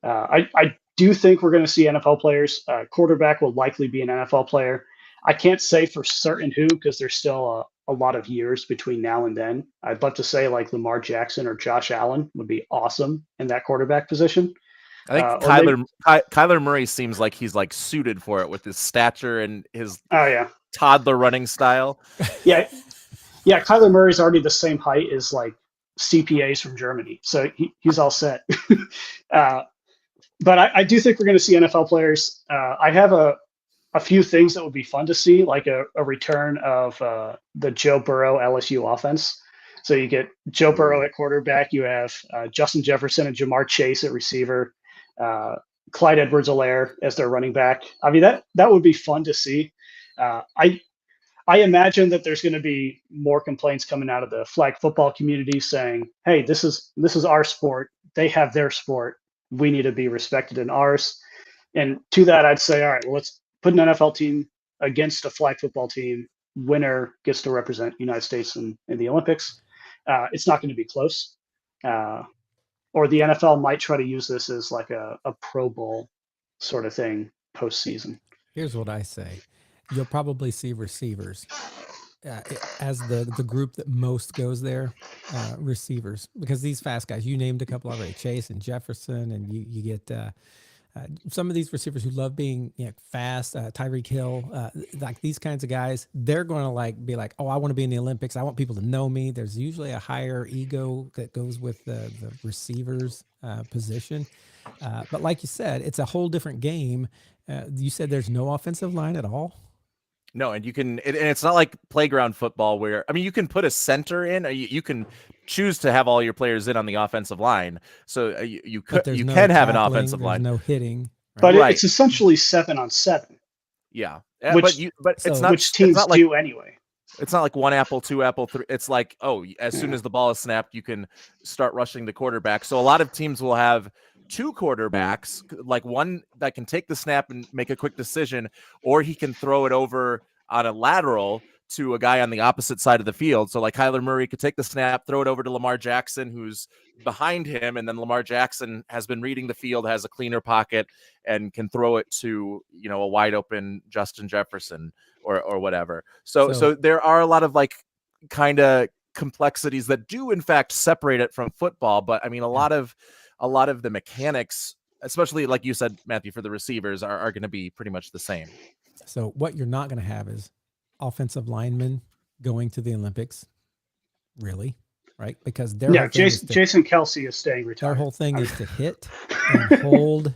I do think we're going to see NFL players. Quarterback will likely be an NFL player. I can't say for certain who, because there's still a lot of years between now and then. I'd love to say like Lamar Jackson or Josh Allen would be awesome in that quarterback position. I think Or maybe, Kyler Murray seems like he's like suited for it with his stature and his oh yeah, toddler running style. yeah, yeah. Kyler Murray's already the same height as like CPAs from Germany, so he's all set. But I do think we're going to see NFL players. I have a few things that would be fun to see, like a return of the Joe Burrow LSU offense. So you get Joe Burrow at quarterback. You have Justin Jefferson and Jamar Chase at receiver. Clyde Edwards-Helaire as their running back. I mean, that would be fun to see. I imagine that there's going to be more complaints coming out of the flag football community saying, "Hey, this is our sport. They have their sport. We need to be respected in ours." And to that, I'd say, all right, well, let's put an NFL team against a flag football team. Winner gets to represent United States in the Olympics. It's not going to be close. Or the NFL might try to use this as like a Pro Bowl sort of thing postseason. Here's what I say. You'll probably see receivers as the group that most goes there, receivers, because these fast guys, you named a couple already, Chase and Jefferson, and you get some of these receivers who love being fast, Tyreek Hill, like these kinds of guys, they're going to like be like, oh, I want to be in the Olympics. I want people to know me. There's usually a higher ego that goes with the receivers position. But like you said, it's a whole different game. You said there's no offensive line at all. No, and and it's not like playground football where, I mean, you can put a center in, you can choose to have all your players in on the offensive line. So you can have an offensive line. No hitting. Right? But it's essentially 7-on-7. Yeah. Which it's not, which teams it's not like, do anyway. It's not like 1 apple, 2 apple, 3. It's like, oh, as soon as the ball is snapped, you can start rushing the quarterback. So a lot of teams will have 2 quarterbacks, like one that can take the snap and make a quick decision, or he can throw it over on a lateral to a guy on the opposite side of the field. So like Kyler Murray could take the snap, throw it over to Lamar Jackson, who's behind him, and then Lamar Jackson has been reading the field, has a cleaner pocket, and can throw it to, a wide open Justin Jefferson or whatever. So there are a lot of like kind of complexities that do in fact separate it from football. But I mean, a lot of the mechanics, especially like you said, Matthew, for the receivers are going to be pretty much the same. So what you're not going to have is offensive linemen going to the Olympics, really, right? Because Jason Kelsey is staying retired. Their whole thing is to hit and hold,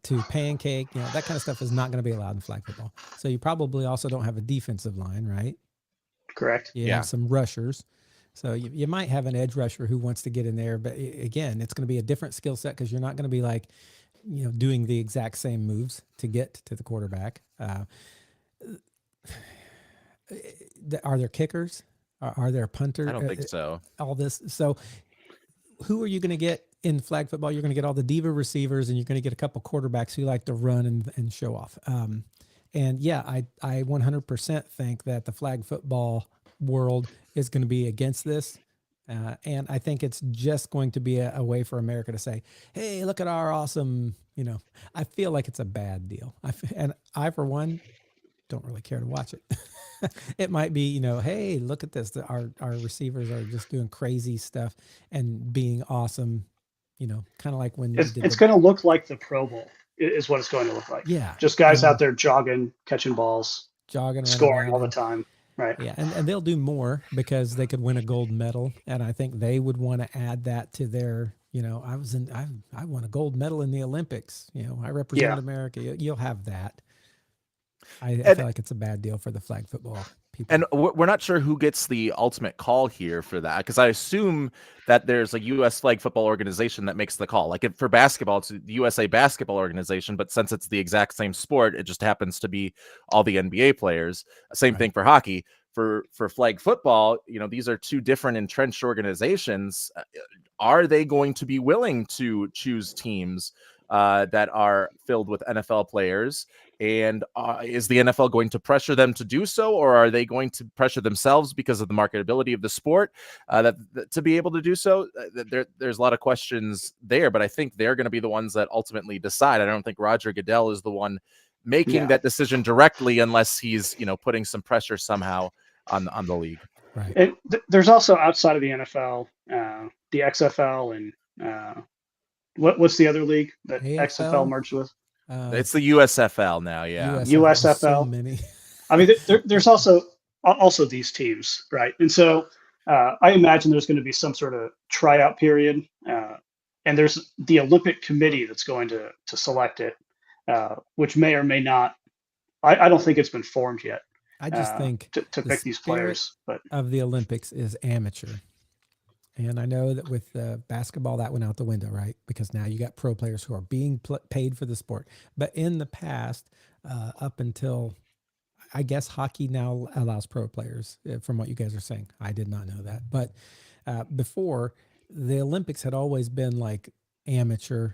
to pancake, that kind of stuff is not going to be allowed in flag football. So you probably also don't have a defensive line, right? Correct. You have some rushers. So you might have an edge rusher who wants to get in there, but again, it's going to be a different skill set because you're not going to be like, doing the exact same moves to get to the quarterback. Are there kickers? Are there punters? I don't think so. All this. So who are you going to get in flag football? You're going to get all the diva receivers, and you're going to get a couple quarterbacks who like to run and show off. And yeah, I 100% think that the flag football world is going to be against this. And I think it's just going to be a way for America to say, hey, look at our awesome, I feel like it's a bad deal. And I, for one, don't really care to watch it. It might be, hey, look at this. Our receivers are just doing crazy stuff and being awesome, kind of like when it's going to look like the Pro Bowl is what it's going to look like. Yeah. Just guys out there jogging, catching balls, scoring all the time. Right. Yeah. And they'll do more because they could win a gold medal. And I think they would want to add that to their, I won a gold medal in the Olympics. I represent America. You'll have that. I feel like it's a bad deal for the flag football people. And we're not sure who gets the ultimate call here for that, because I assume that there's a U.S. flag football organization that makes the call. Like for basketball, it's the USA Basketball Organization, but since it's the exact same sport, it just happens to be all the NBA players. Same thing for hockey. For flag football, these are 2 different entrenched organizations. Are they going to be willing to choose teams that are filled with NFL players. And is the NFL going to pressure them to do so, or are they going to pressure themselves because of the marketability of the sport that to be able to do so? There's a lot of questions there, but I think they're going to be the ones that ultimately decide. I don't think Roger Goodell is the one making that decision directly, unless he's putting some pressure somehow on the league. Right. And there's also outside of the NFL, the XFL, and what's the other league that AFL? XFL merged with? It's the USFL now, yeah. USFL. So many. I mean, there's also these teams, right? And so I imagine there's going to be some sort of tryout period, and there's the Olympic Committee that's going to select it, which may or may not. I don't think it's been formed yet. I just think to pick these players, but of the Olympics is amateur. And I know that with basketball, that went out the window, right? Because now you got pro players who are being paid for the sport. But in the past, up until, I guess hockey now allows pro players, from what you guys are saying. I did not know that. But before, the Olympics had always been like amateur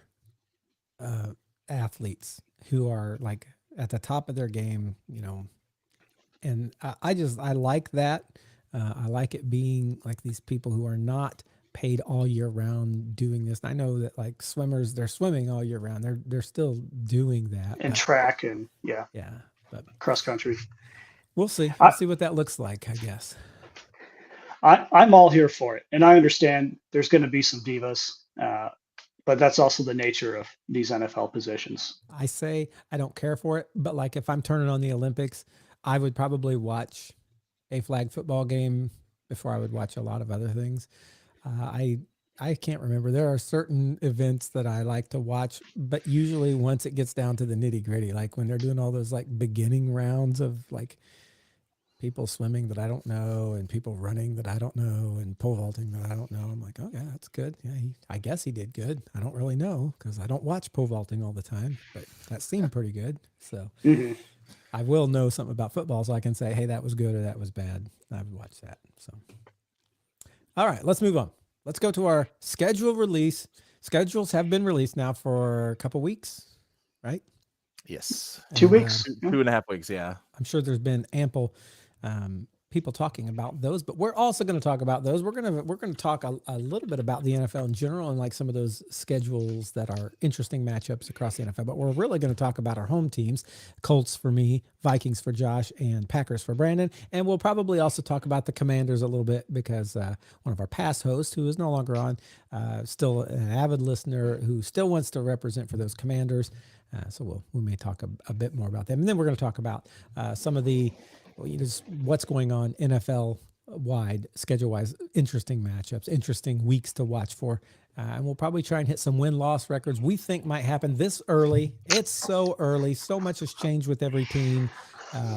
athletes who are like at the top of their game, and I like that. I like it being like these people who are not paid all year round doing this. And I know that like swimmers, they're swimming all year round. They're still doing that. And track and but cross country. We'll see. We'll see what that looks like, I guess. I'm all here for it. And I understand there's going to be some divas, but that's also the nature of these NFL positions. I say I don't care for it, but like if I'm turning on the Olympics, I would probably watch a flag football game before I would watch a lot of other things. I can't remember. There are certain events that I like to watch, but usually once it gets down to the nitty gritty, like when they're doing all those like beginning rounds of like people swimming that I don't know and people running that I don't know and pole vaulting that I don't know. I'm like, okay, that's good. Yeah, I guess he did good. I don't really know because I don't watch pole vaulting all the time, but that seemed pretty good. So I will know something about football, so I can say, hey, that was good or that was bad. I would watch that. So, all right, let's move on. Let's go to our schedule release. Schedules have been released now for a couple weeks, right? Yes. 2 weeks? 2.5 weeks, yeah. I'm sure there's been ample people talking about those, but we're also going to talk about those. We're going to talk a little bit about the NFL in general and like some of those schedules that are interesting matchups across the NFL. But we're really going to talk about our home teams: Colts for me, Vikings for Josh, and Packers for Brandon. And we'll probably also talk about the Commanders a little bit because one of our past hosts, who is no longer on, still an avid listener who still wants to represent for those Commanders. So we may talk a bit more about them, and then we're going to talk about some of the what's going on NFL wide, schedule wise, interesting matchups, interesting weeks to watch for. And we'll probably try and hit some win-loss records we think might happen this early. It's so early. So much has changed with every team.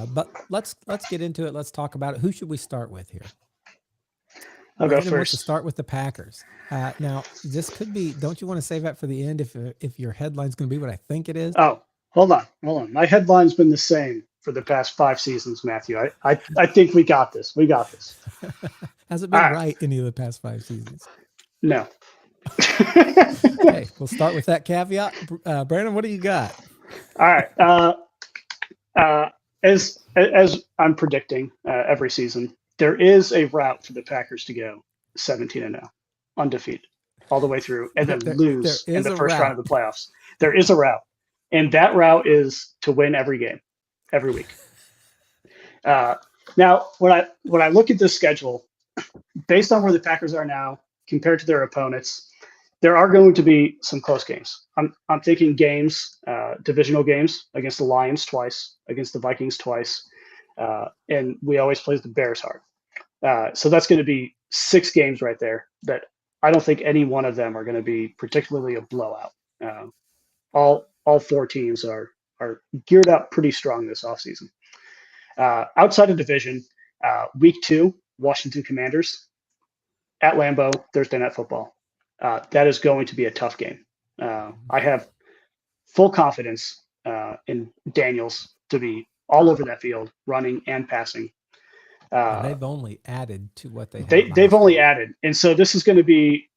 But let's get into it. Let's talk about it. Who should we start with here? I'll go first. Wants to start with the Packers. Now, this could be, don't you want to save that for the end if your headline's going to be what I think it is? Oh, hold on. My headline's been the same for the past 5 seasons, Matthew. I think we got this. Has it been right any of the past 5 seasons? No. Okay, we'll start with that caveat. Brandon, what do you got? All right. As I'm predicting every season, there is a route for the Packers to go 17-0, undefeated, all the way through, and then lose in the first round of the playoffs. There is a route, and that route is to win every game, every week. Now, when I look at this schedule, based on where the Packers are now compared to their opponents, there are going to be some close games. I'm thinking games, divisional games against the Lions twice, against the Vikings twice, and we always play the Bears hard. So that's going to be 6 games right there that I don't think any one of them are going to be particularly a blowout. All 4 teams are geared up pretty strong this offseason. Outside of division, week 2, Washington Commanders at Lambeau, Thursday Night Football. That is going to be a tough game. I have full confidence in Daniels to be all over that field, running and passing. They've only added to what they have. They've only added. And so this is going to be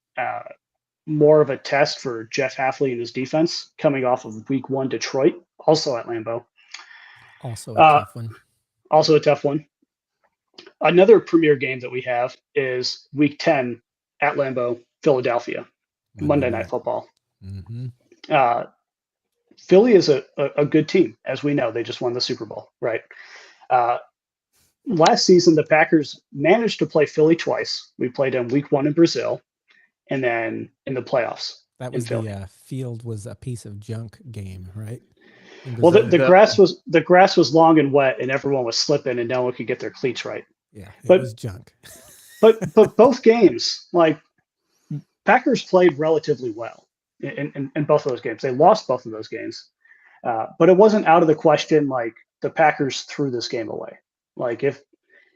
more of a test for Jeff Halfley and his defense coming off of Week 1 Detroit, also at Lambeau. Also a tough one. Also a tough one. Another premier game that we have is Week 10 at Lambeau, Philadelphia, Monday Night Football. Mm-hmm. Philly is a good team, as we know. They just won the Super Bowl, right? Last season, the Packers managed to play Philly twice. We played them Week 1 in Brazil, and then in the playoffs. That was the field was a piece of junk game, right? Well, the grass was long and wet, and everyone was slipping, and no one could get their cleats right. Yeah, it was junk. but both games, like Packers played relatively well in both of those games. They lost both of those games, but it wasn't out of the question. Like the Packers threw this game away. Like if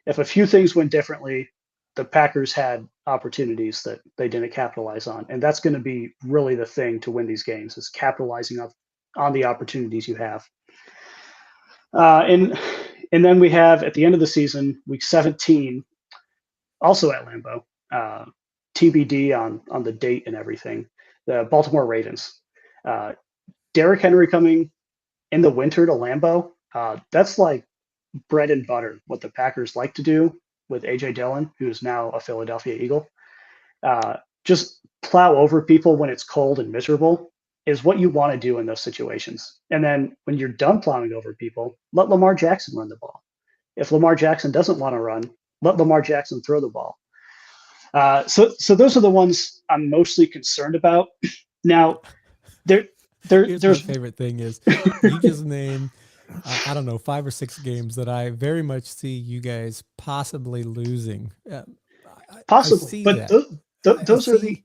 a few things went differently, the Packers had opportunities that they didn't capitalize on, and that's going to be really the thing to win these games is capitalizing on the opportunities you have. And then we have at the end of the season, Week 17, also at Lambeau, TBD on the date and everything. The Baltimore Ravens. Derrick Henry coming in the winter to Lambeau. That's like bread and butter. What the Packers like to do with AJ Dillon, who's now a Philadelphia Eagle. Just plow over people when it's cold and miserable is what you want to do in those situations. And then when you're done plowing over people, let Lamar Jackson run the ball. If Lamar Jackson doesn't want to run, let Lamar Jackson throw the ball. So those are the ones I'm mostly concerned about. Now, there's my favorite thing is you just named I don't know 5 or 6 games that I very much see you guys possibly losing. Possibly, but those are the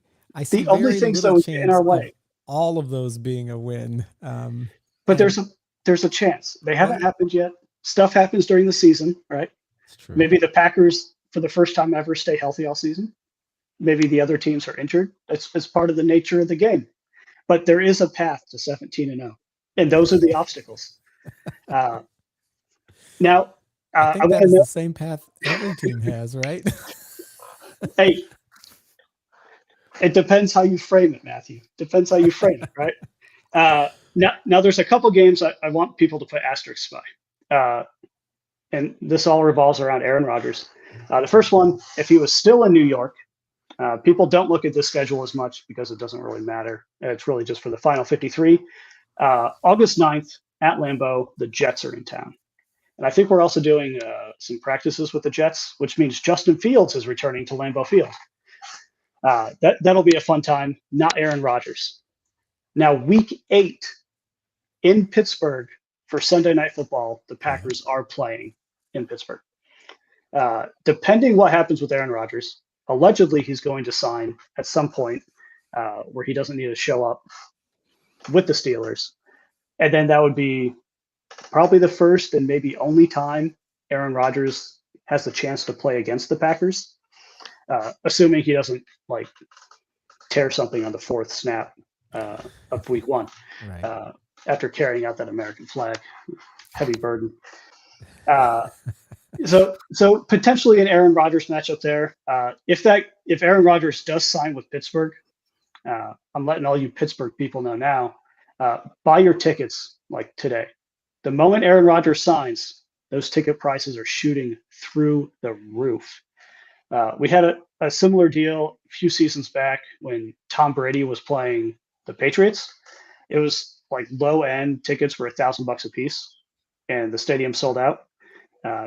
only things that would get in our way. All of those being a win. But there's a chance. They haven't happened yet. Stuff happens during the season, right? It's true. Maybe the Packers, for the first time ever, stay healthy all season. Maybe the other teams are injured. It's part of the nature of the game. But there is a path to 17-0, and those are the obstacles. Now, I think that's the same path every team has, right? Hey, it depends how you frame it, Matthew. Depends how you frame it, right? Now there's a couple games I want people to put asterisks by. And this all revolves around Aaron Rodgers. The first one, if he was still in New York, people don't look at this schedule as much because it doesn't really matter. It's really just for the final 53. August 9th at Lambeau, the Jets are in town. And I think we're also doing some practices with the Jets, which means Justin Fields is returning to Lambeau Field. That'll be a fun time, not Aaron Rodgers. Now, Week 8 in Pittsburgh for Sunday Night Football, the Packers are playing in Pittsburgh. Depending what happens with Aaron Rodgers, allegedly he's going to sign at some point where he doesn't need to show up with the Steelers. And then that would be probably the first and maybe only time Aaron Rodgers has the chance to play against the Packers, assuming he doesn't like tear something on the 4th snap of Week 1 after carrying out that American flag, heavy burden. So potentially an Aaron Rodgers matchup there. If Aaron Rodgers does sign with Pittsburgh, I'm letting all you Pittsburgh people know now, buy your tickets like today. The moment Aaron Rodgers signs, those ticket prices are shooting through the roof. We had a similar deal a few seasons back when Tom Brady was playing the Patriots. It was like low end tickets were $1,000 a piece, and the stadium sold out.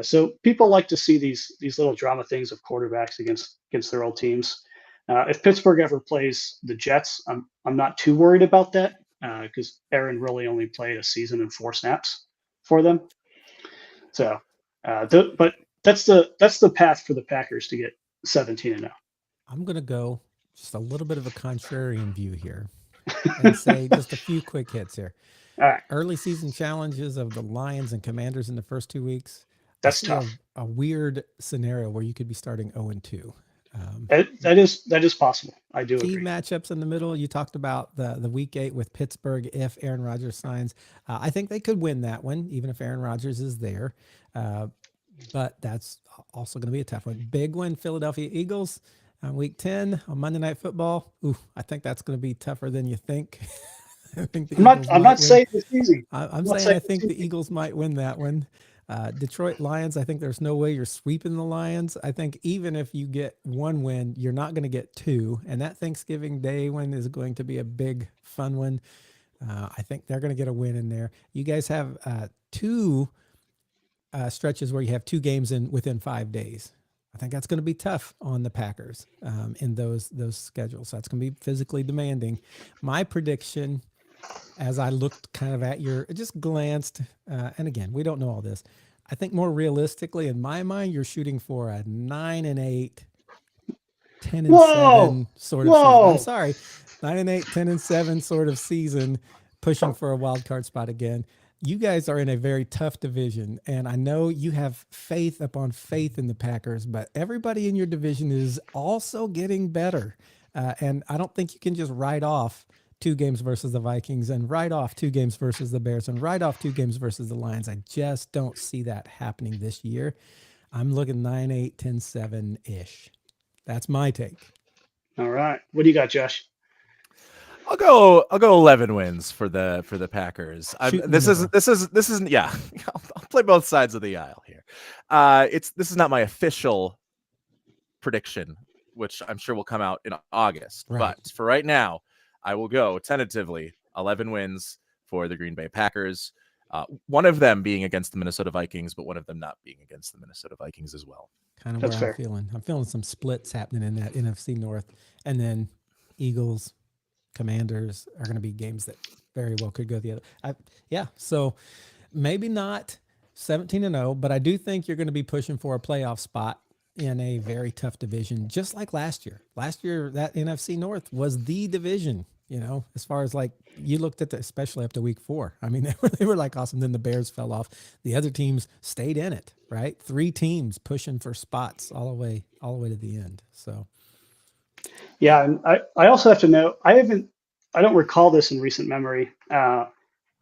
So people like to see these little drama things of quarterbacks against their old teams. If Pittsburgh ever plays the Jets, I'm not too worried about that because Aaron really only played a season and 4 snaps for them. So, but that's the path for the Packers to get 17-0. I'm gonna go just a little bit of a contrarian view here and say just a few quick hits here. All right. Early season challenges of the Lions and Commanders in the first 2 weeks. That's tough. A weird scenario where you could be starting 0-2. That is possible. I do agree. Key matchups in the middle. You talked about the Week 8 with Pittsburgh. If Aaron Rodgers signs, I think they could win that one, even if Aaron Rodgers is there. But that's also going to be a tough one. Big one, Philadelphia Eagles. Week 10 on Monday Night Football. Ooh, I think that's going to be tougher than you think. I think the Eagles I'm might not win. saying it's easy. I'm I'm not saying saying I it's think the easy. Eagles might win that one. Detroit Lions, I think there's no way you're sweeping the Lions. I think even if you get one win, you're not going to get two. And that Thanksgiving Day one is going to be a big, fun one. I think they're going to get a win in there. You guys have two stretches where you have two games in within 5 days. I think that's going to be tough on the Packers in those schedules. That's going to be physically demanding. My prediction, as I looked kind of at your, just glanced, and again, we don't know all this. I think more realistically, in my mind, you're shooting for a 9-8, 10 and Whoa, 7 sort of season. I'm whoa. sorry, 9-8, 10 and 7 sort of season, pushing for a wild card spot again. You guys are in a very tough division, and I know you have faith upon faith in the Packers, but everybody in your division is also getting better. And I don't think you can just write off 2 games versus the Vikings and write off 2 games versus the Bears and write off 2 games versus the Lions. I just don't see that happening this year. I'm looking 9-8, 10-7 ish. That's my take. All right. What do you got, Josh? I'll go 11 wins for the Packers. Shoot in the This middle. isn't yeah. I'll play both sides of the aisle here. This is not my official prediction, which I'm sure will come out in August. Right. But for right now, I will go tentatively 11 wins for the Green Bay Packers. One of them being against the Minnesota Vikings, but one of them not being against the Minnesota Vikings as well. Kind of That's where fair. I'm feeling some splits happening in that NFC North. And then Eagles, Commanders are going to be games that very well could go the other. So maybe not 17-0, but I do think you're going to be pushing for a playoff spot in a very tough division, just like last year. Last year, that NFC North was the division, as far as like you looked at especially up to week 4. I mean, they were like awesome. Then the Bears fell off. The other teams stayed in it, right? 3 teams pushing for spots all the way to the end. So Yeah, and I also have to note I don't recall this in recent memory.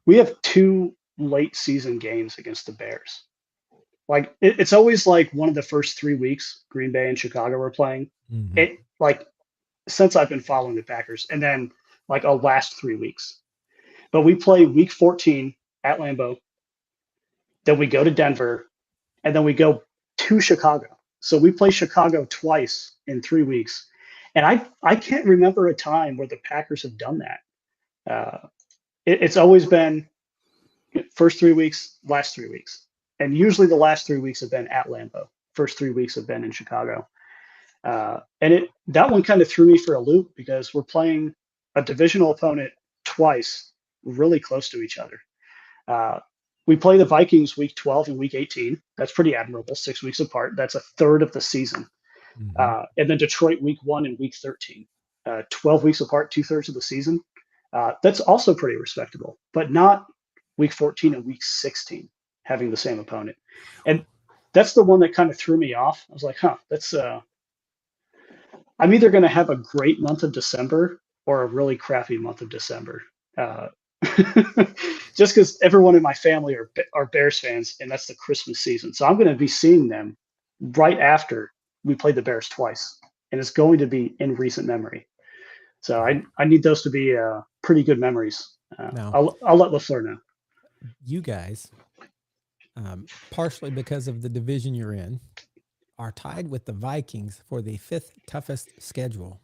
We have 2 late season games against the Bears. Like it's always like one of the first 3 weeks Green Bay and Chicago were playing. It like since I've been following the Packers, and then like our last 3 weeks. But we play week 14 at Lambeau, then we go to Denver, and then we go to Chicago. So we play Chicago twice in 3 weeks. And I can't remember a time where the Packers have done that. It's always been first 3 weeks, last 3 weeks. And usually the last 3 weeks have been at Lambeau. First 3 weeks have been in Chicago. And that one kind of threw me for a loop because we're playing a divisional opponent twice, really close to each other. We play the Vikings week 12 and week 18. That's pretty admirable, 6 weeks apart. That's a third of the season. And then Detroit week 1 and week 13. 12 weeks apart, 2/3 of the season. That's also pretty respectable, but not week 14 and week 16 having the same opponent. And that's the one that kind of threw me off. I was like, that's I'm either going to have a great month of December or a really crappy month of December. Just because everyone in my family are Bears fans, and that's the Christmas season. So I'm going to be seeing them right after we play the Bears twice, and it's going to be in recent memory. So I need those to be pretty good memories. Now, I'll let LaFleur know. You guys, partially because of the division you're in, are tied with the Vikings for the 5th toughest schedule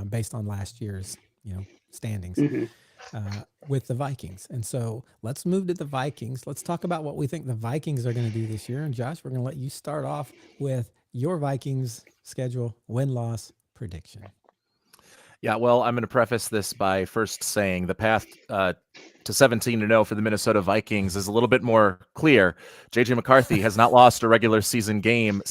based on last year's standings. With the Vikings. And so let's move to the Vikings. Let's talk about what we think the Vikings are going to do this year. And Josh, we're going to let you start off with your Vikings schedule, win-loss prediction. Yeah, well, I'm going to preface this by first saying the path to 17-0 for the Minnesota Vikings is a little bit more clear. JJ McCarthy has not lost a regular season game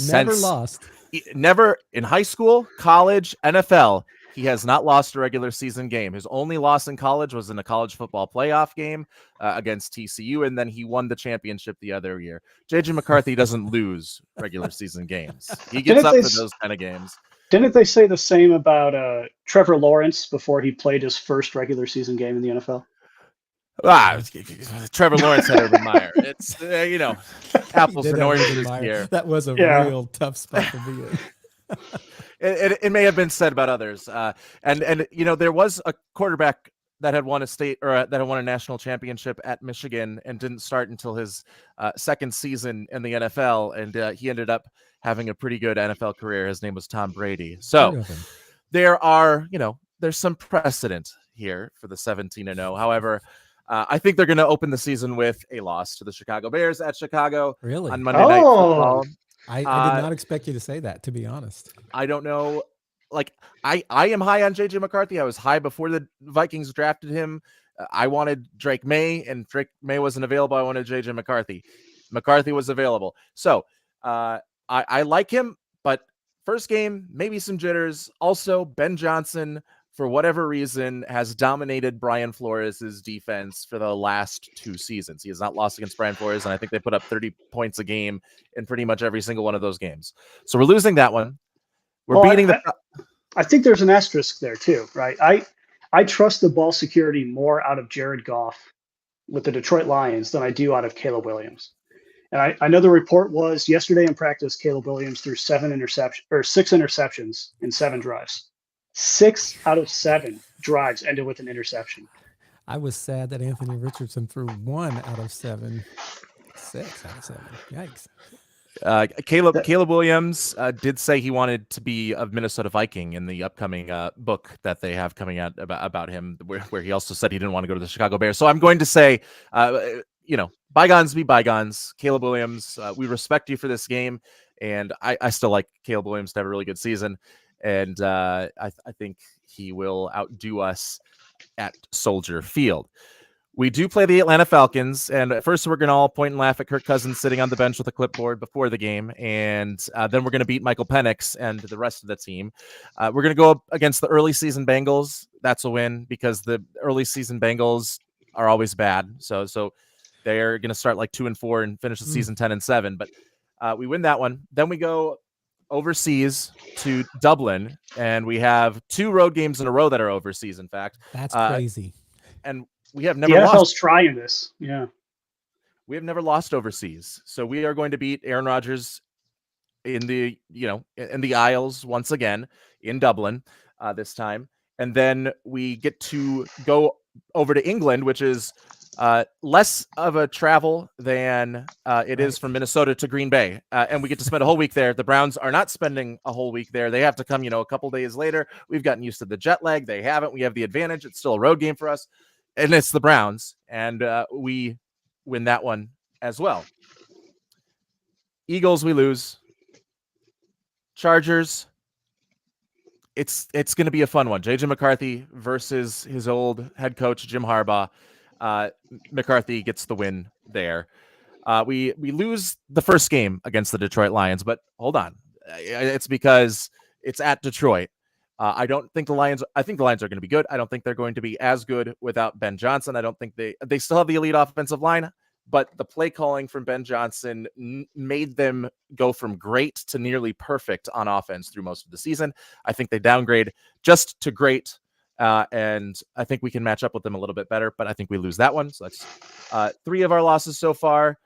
never in high school, college, NFL. He has not lost a regular season game. His only loss in college was in a college football playoff game against TCU, and then he won the championship the other year. JJ McCarthy doesn't lose regular season games. He gets up for those kind of games. Didn't they say the same about Trevor Lawrence before he played his first regular season game in the NFL? Trevor Lawrence had Urban Meyer. It's, apples and oranges here. That was a real tough spot to be in. it may have been said about others. And there was a quarterback that had won a state or that had won a national championship at Michigan and didn't start until his second season in the NFL, and he ended up having a pretty good NFL career. His name was Tom Brady. Heard So of him. there are, there's some precedent here for the 17-0. However, I think they're going to open the season with a loss to the Chicago Bears at Chicago Really? on Monday Night Football. I did not expect you to say that, to be honest. I don't know. Like, I am high on JJ McCarthy. I was high before the Vikings drafted him. I wanted Drake May, and Drake May wasn't available. I wanted JJ McCarthy. McCarthy was available. So I like him, but first game, maybe some jitters. Also, Ben Johnson, for whatever reason, has dominated Brian Flores' defense for the last 2 seasons. He has not lost against Brian Flores, and I think they put up 30 points a game in pretty much every single one of those games. So we're losing that one. We're beating the. I think there's an asterisk there too, right? I trust the ball security more out of Jared Goff with the Detroit Lions than I do out of Caleb Williams. And I know the report was yesterday in practice, Caleb Williams threw 6 interceptions in 7 drives. 6 out of 7 drives ended with an interception. I was sad that Anthony Richardson threw 1 out of 7. 6 out of 7. Yikes. Caleb Williams did say he wanted to be a Minnesota Viking in the upcoming book that they have coming out about him, where he also said he didn't want to go to the Chicago Bears. So I'm going to say, bygones be bygones. Caleb Williams, we respect you for this game, and I still like Caleb Williams to have a really good season, and I think he will outdo us at Soldier Field. We do play the Atlanta Falcons, and at first we're going to all point and laugh at Kirk Cousins sitting on the bench with a clipboard before the game, and then we're going to beat Michael Penix and the rest of the team. We're going to go up against the early season Bengals. That's a win because the early season Bengals are always bad. So they're going to start like 2-4 and finish the season 10-7. But we win that one. Then we go overseas to Dublin, and we have 2 road games in a row that are overseas. In fact, that's crazy. And we have never the NFL's lost. Trying this. Yeah. We have never lost overseas. So we are going to beat Aaron Rodgers in the Isles once again in Dublin this time. And then we get to go over to England, which is less of a travel than it is from Minnesota to Green Bay. And we get to spend a whole week there. The Browns are not spending a whole week there. They have to come, a couple days later. We've gotten used to the jet lag. They haven't. We have the advantage. It's still a road game for us. And it's the Browns, and we win that one as well. Eagles, we lose. Chargers, it's going to be a fun one. JJ McCarthy versus his old head coach, Jim Harbaugh. McCarthy gets the win there. We lose the first game against the Detroit Lions, but hold on. It's because it's at Detroit. I think the Lions are going to be good. I don't think they're going to be as good without Ben Johnson. I don't think they still have the elite offensive line, but the play calling from Ben Johnson made them go from great to nearly perfect on offense through most of the season. I think they downgrade just to great, and I think we can match up with them a little bit better, but I think we lose that one. So that's 3 of our losses so far.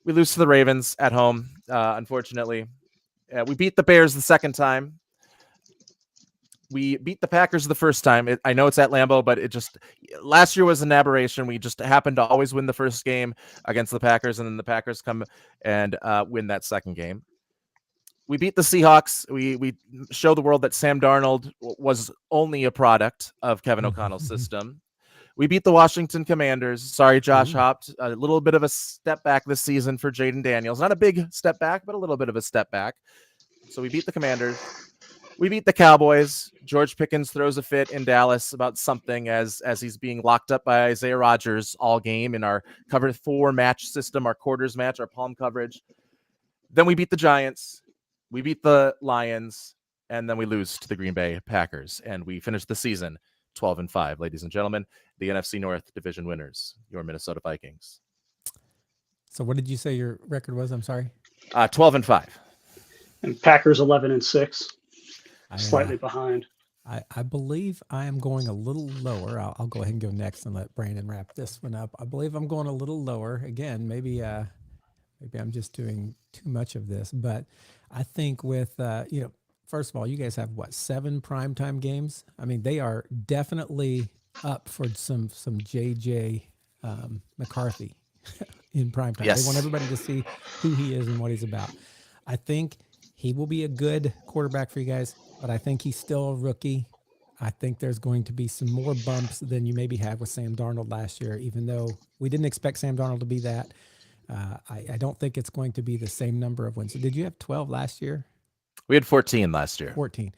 We lose to the Ravens at home, unfortunately. We beat the Bears the second time. We beat the Packers the first time. I know it's at Lambeau, but last year was an aberration. We just happened to always win the first game against the Packers, and then the Packers come and win that second game. We beat the Seahawks. We show the world that Sam Darnold was only a product of Kevin O'Connell's system. We beat the Washington Commanders. Sorry, Josh Hopt. A little bit of a step back this season for Jaden Daniels. Not a big step back, but a little bit of a step back. So we beat the Commanders. We beat the Cowboys. George Pickens throws a fit in Dallas about something as he's being locked up by Isaiah Rodgers all game in our cover 4 match system, our quarters match, our palm coverage. Then we beat the Giants. We beat the Lions, and then we lose to the Green Bay Packers, and we finish the season 12-5, ladies and gentlemen, the NFC North division winners, your Minnesota Vikings. So what did you say your record was? I'm sorry. 12-5. And Packers 11-6. Slightly behind. I believe I am going a little lower. I'll go ahead and go next and let Brandon wrap this one up. I believe I'm going a little lower. Again, maybe I'm just doing too much of this, but I think with first of all, you guys have what, 7 primetime games? I mean, they are definitely up for some JJ McCarthy in primetime. They want Yes. everybody to see who he is and what he's about. I think he will be a good quarterback for you guys, but I think he's still a rookie. I think there's going to be some more bumps than you maybe had with Sam Darnold last year, even though we didn't expect Sam Darnold to be that. I don't think it's going to be the same number of wins. So did you have 12 last year? We had 14 last year. 14.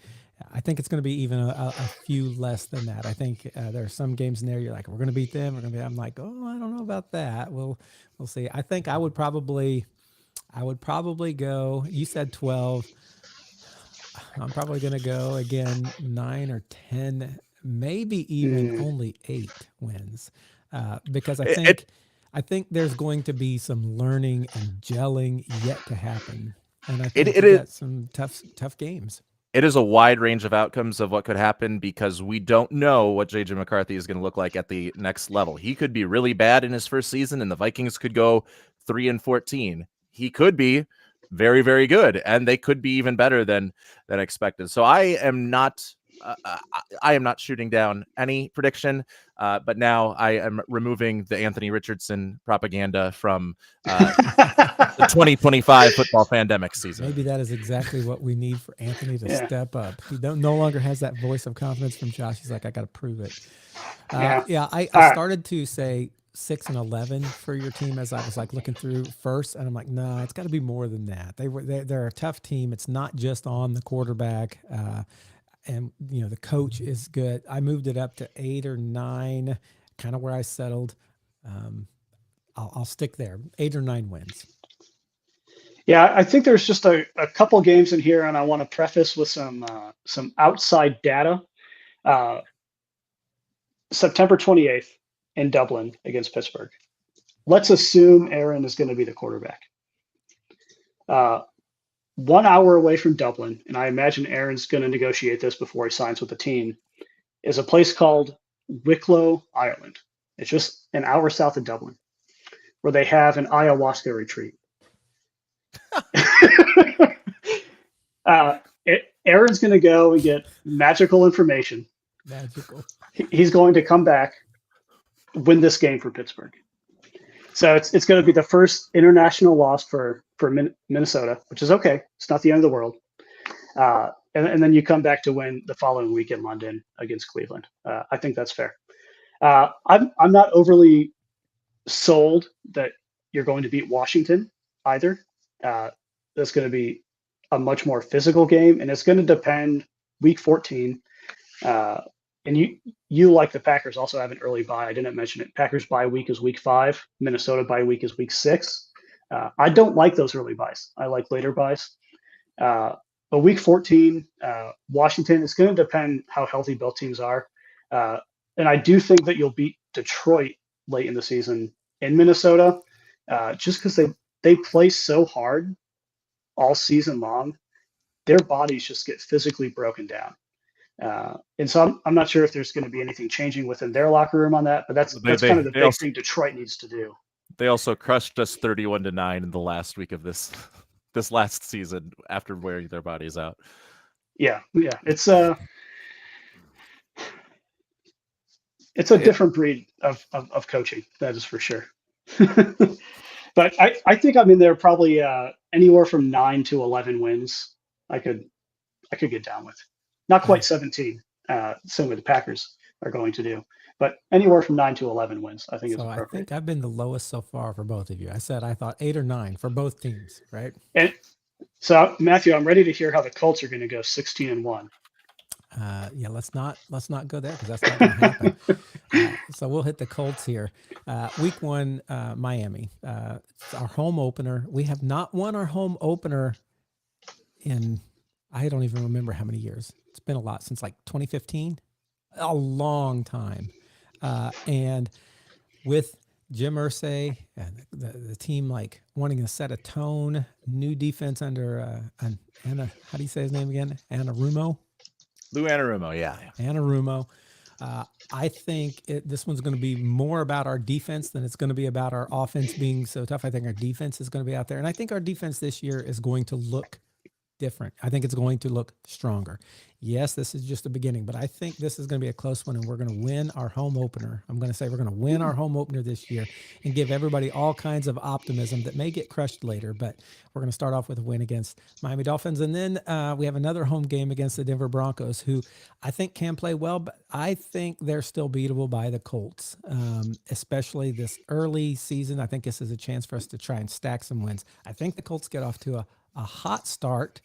I think it's going to be even a few less than that. I think there are some games in there you're like, we're going to beat them. We're going to be. I'm like, oh, I don't know about that. We'll see. I think I would probably go. You said 12. I'm probably going to go again 9 or 10, maybe even only 8 wins, because I think there's going to be some learning and gelling yet to happen, and I think you got some tough games. It is a wide range of outcomes of what could happen because we don't know what JJ McCarthy is going to look like at the next level. He could be really bad in his first season, and the Vikings could go 3-14. He could be very, very good, and they could be even better than expected. So I am not shooting down any prediction, but now I am removing the Anthony Richardson propaganda from the 2025 football Fandemic season. Maybe that is exactly what we need for Anthony to step up. He no longer has that voice of confidence from Josh. He's like, I got to prove it. I started to say 6-11 for your team as I was like looking through first, and I'm like, no, it's got to be more than that. They're a tough team. It's not just on the quarterback. And the coach is good. I moved it up to 8 or 9, kind of where I settled. I'll stick there. 8 or 9 wins. Yeah, I think there's just a couple games in here, and I want to preface with some outside data. September 28th in Dublin against Pittsburgh. Let's assume Aaron is going to be the quarterback. 1 hour away from Dublin, and I imagine Aaron's going to negotiate this before he signs with the team, is a place called Wicklow, Ireland. It's just an hour south of Dublin, where they have an ayahuasca retreat. Aaron's going to go and get magical information. Magical. He's going to come back, win this game for Pittsburgh. So it's going to be the first international loss for Minnesota, which is okay. It's not the end of the world. And then you come back to win the following week in London against Cleveland. I think that's fair. I'm not overly sold that you're going to beat Washington either. That's going to be a much more physical game, and it's going to depend week 14. And you like the Packers also have an early bye. I didn't mention it. Packers bye week is week 5. Minnesota bye week is week 6. I don't like those early buys. I like later buys. But week 14, Washington, it's going to depend how healthy both teams are. And I do think that you'll beat Detroit late in the season in Minnesota, just because they play so hard all season long. Their bodies just get physically broken down. And so I'm not sure if there's going to be anything changing within their locker room on that, but that's kind of the big thing Detroit needs to do. They also crushed us 31-9 in the last week of this last season after wearing their bodies out. Yeah. It's a different breed of coaching, that is for sure. But I think I'm in there probably anywhere from 9 to 11 wins. I could get down with. Not quite 17, similar the Packers are going to do, but anywhere from 9 to 11 wins, I think is appropriate. I think I've been the lowest so far for both of you. I said I thought 8 or 9 for both teams, right? And so, Matthew, I'm ready to hear how the Colts are going to go 16-1. Yeah, let's not go there because that's not going to happen. So we'll hit the Colts here. Week 1, Miami. It's our home opener. We have not won our home opener in, I don't even remember how many years. It's been a lot, since like 2015, a long time. And with Jim Irsay and the team like wanting to set a tone, new defense under Anna, how do you say his name again? Anarumo? Lou Anarumo, yeah. Anarumo. I think this one's going to be more about our defense than it's going to be about our offense being so tough. I think our defense is going to be out there. And I think our defense this year is going to look different. I think it's going to look stronger. Yes, this is just the beginning, but I think this is going to be a close one, and we're going to win our home opener. I'm going to say we're going to win our home opener this year and give everybody all kinds of optimism that may get crushed later, but we're going to start off with a win against Miami Dolphins. And then we have another home game against the Denver Broncos, who I think can play well, but I think they're still beatable by the Colts, especially this early season. I think this is a chance for us to try and stack some wins. I think the Colts get off to a hot start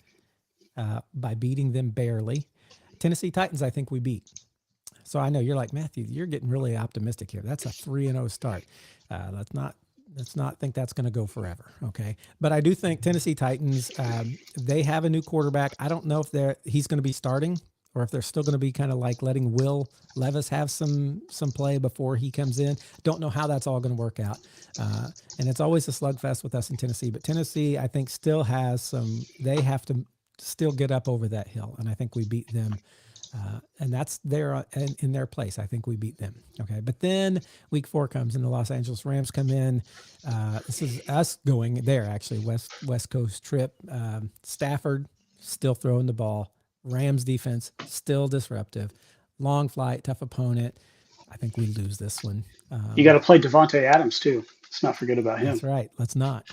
by beating them barely. Tennessee Titans, I think we beat. So I know you're like, Matthew, you're getting really optimistic here. That's a 3-0 start. Let's not think that's going to go forever. Okay. But I do think Tennessee Titans, they have a new quarterback. I don't know if he's going to be starting or if they're still going to be kind of like letting Will Levis have some play before he comes in. Don't know how that's all going to work out. And it's always a slugfest with us in Tennessee. But Tennessee, I think, still has they have to still get up over that hill. And I think we beat them. And that's in their place. I think we beat them. Okay. But then week 4 comes and the Los Angeles Rams come in. This is us going there, actually, West Coast trip. Stafford still throwing the ball. Rams defense still disruptive. Long flight, tough opponent. I think we lose this one. You got to play Devontae Adams too. Let's not forget about him. That's right. Let's not.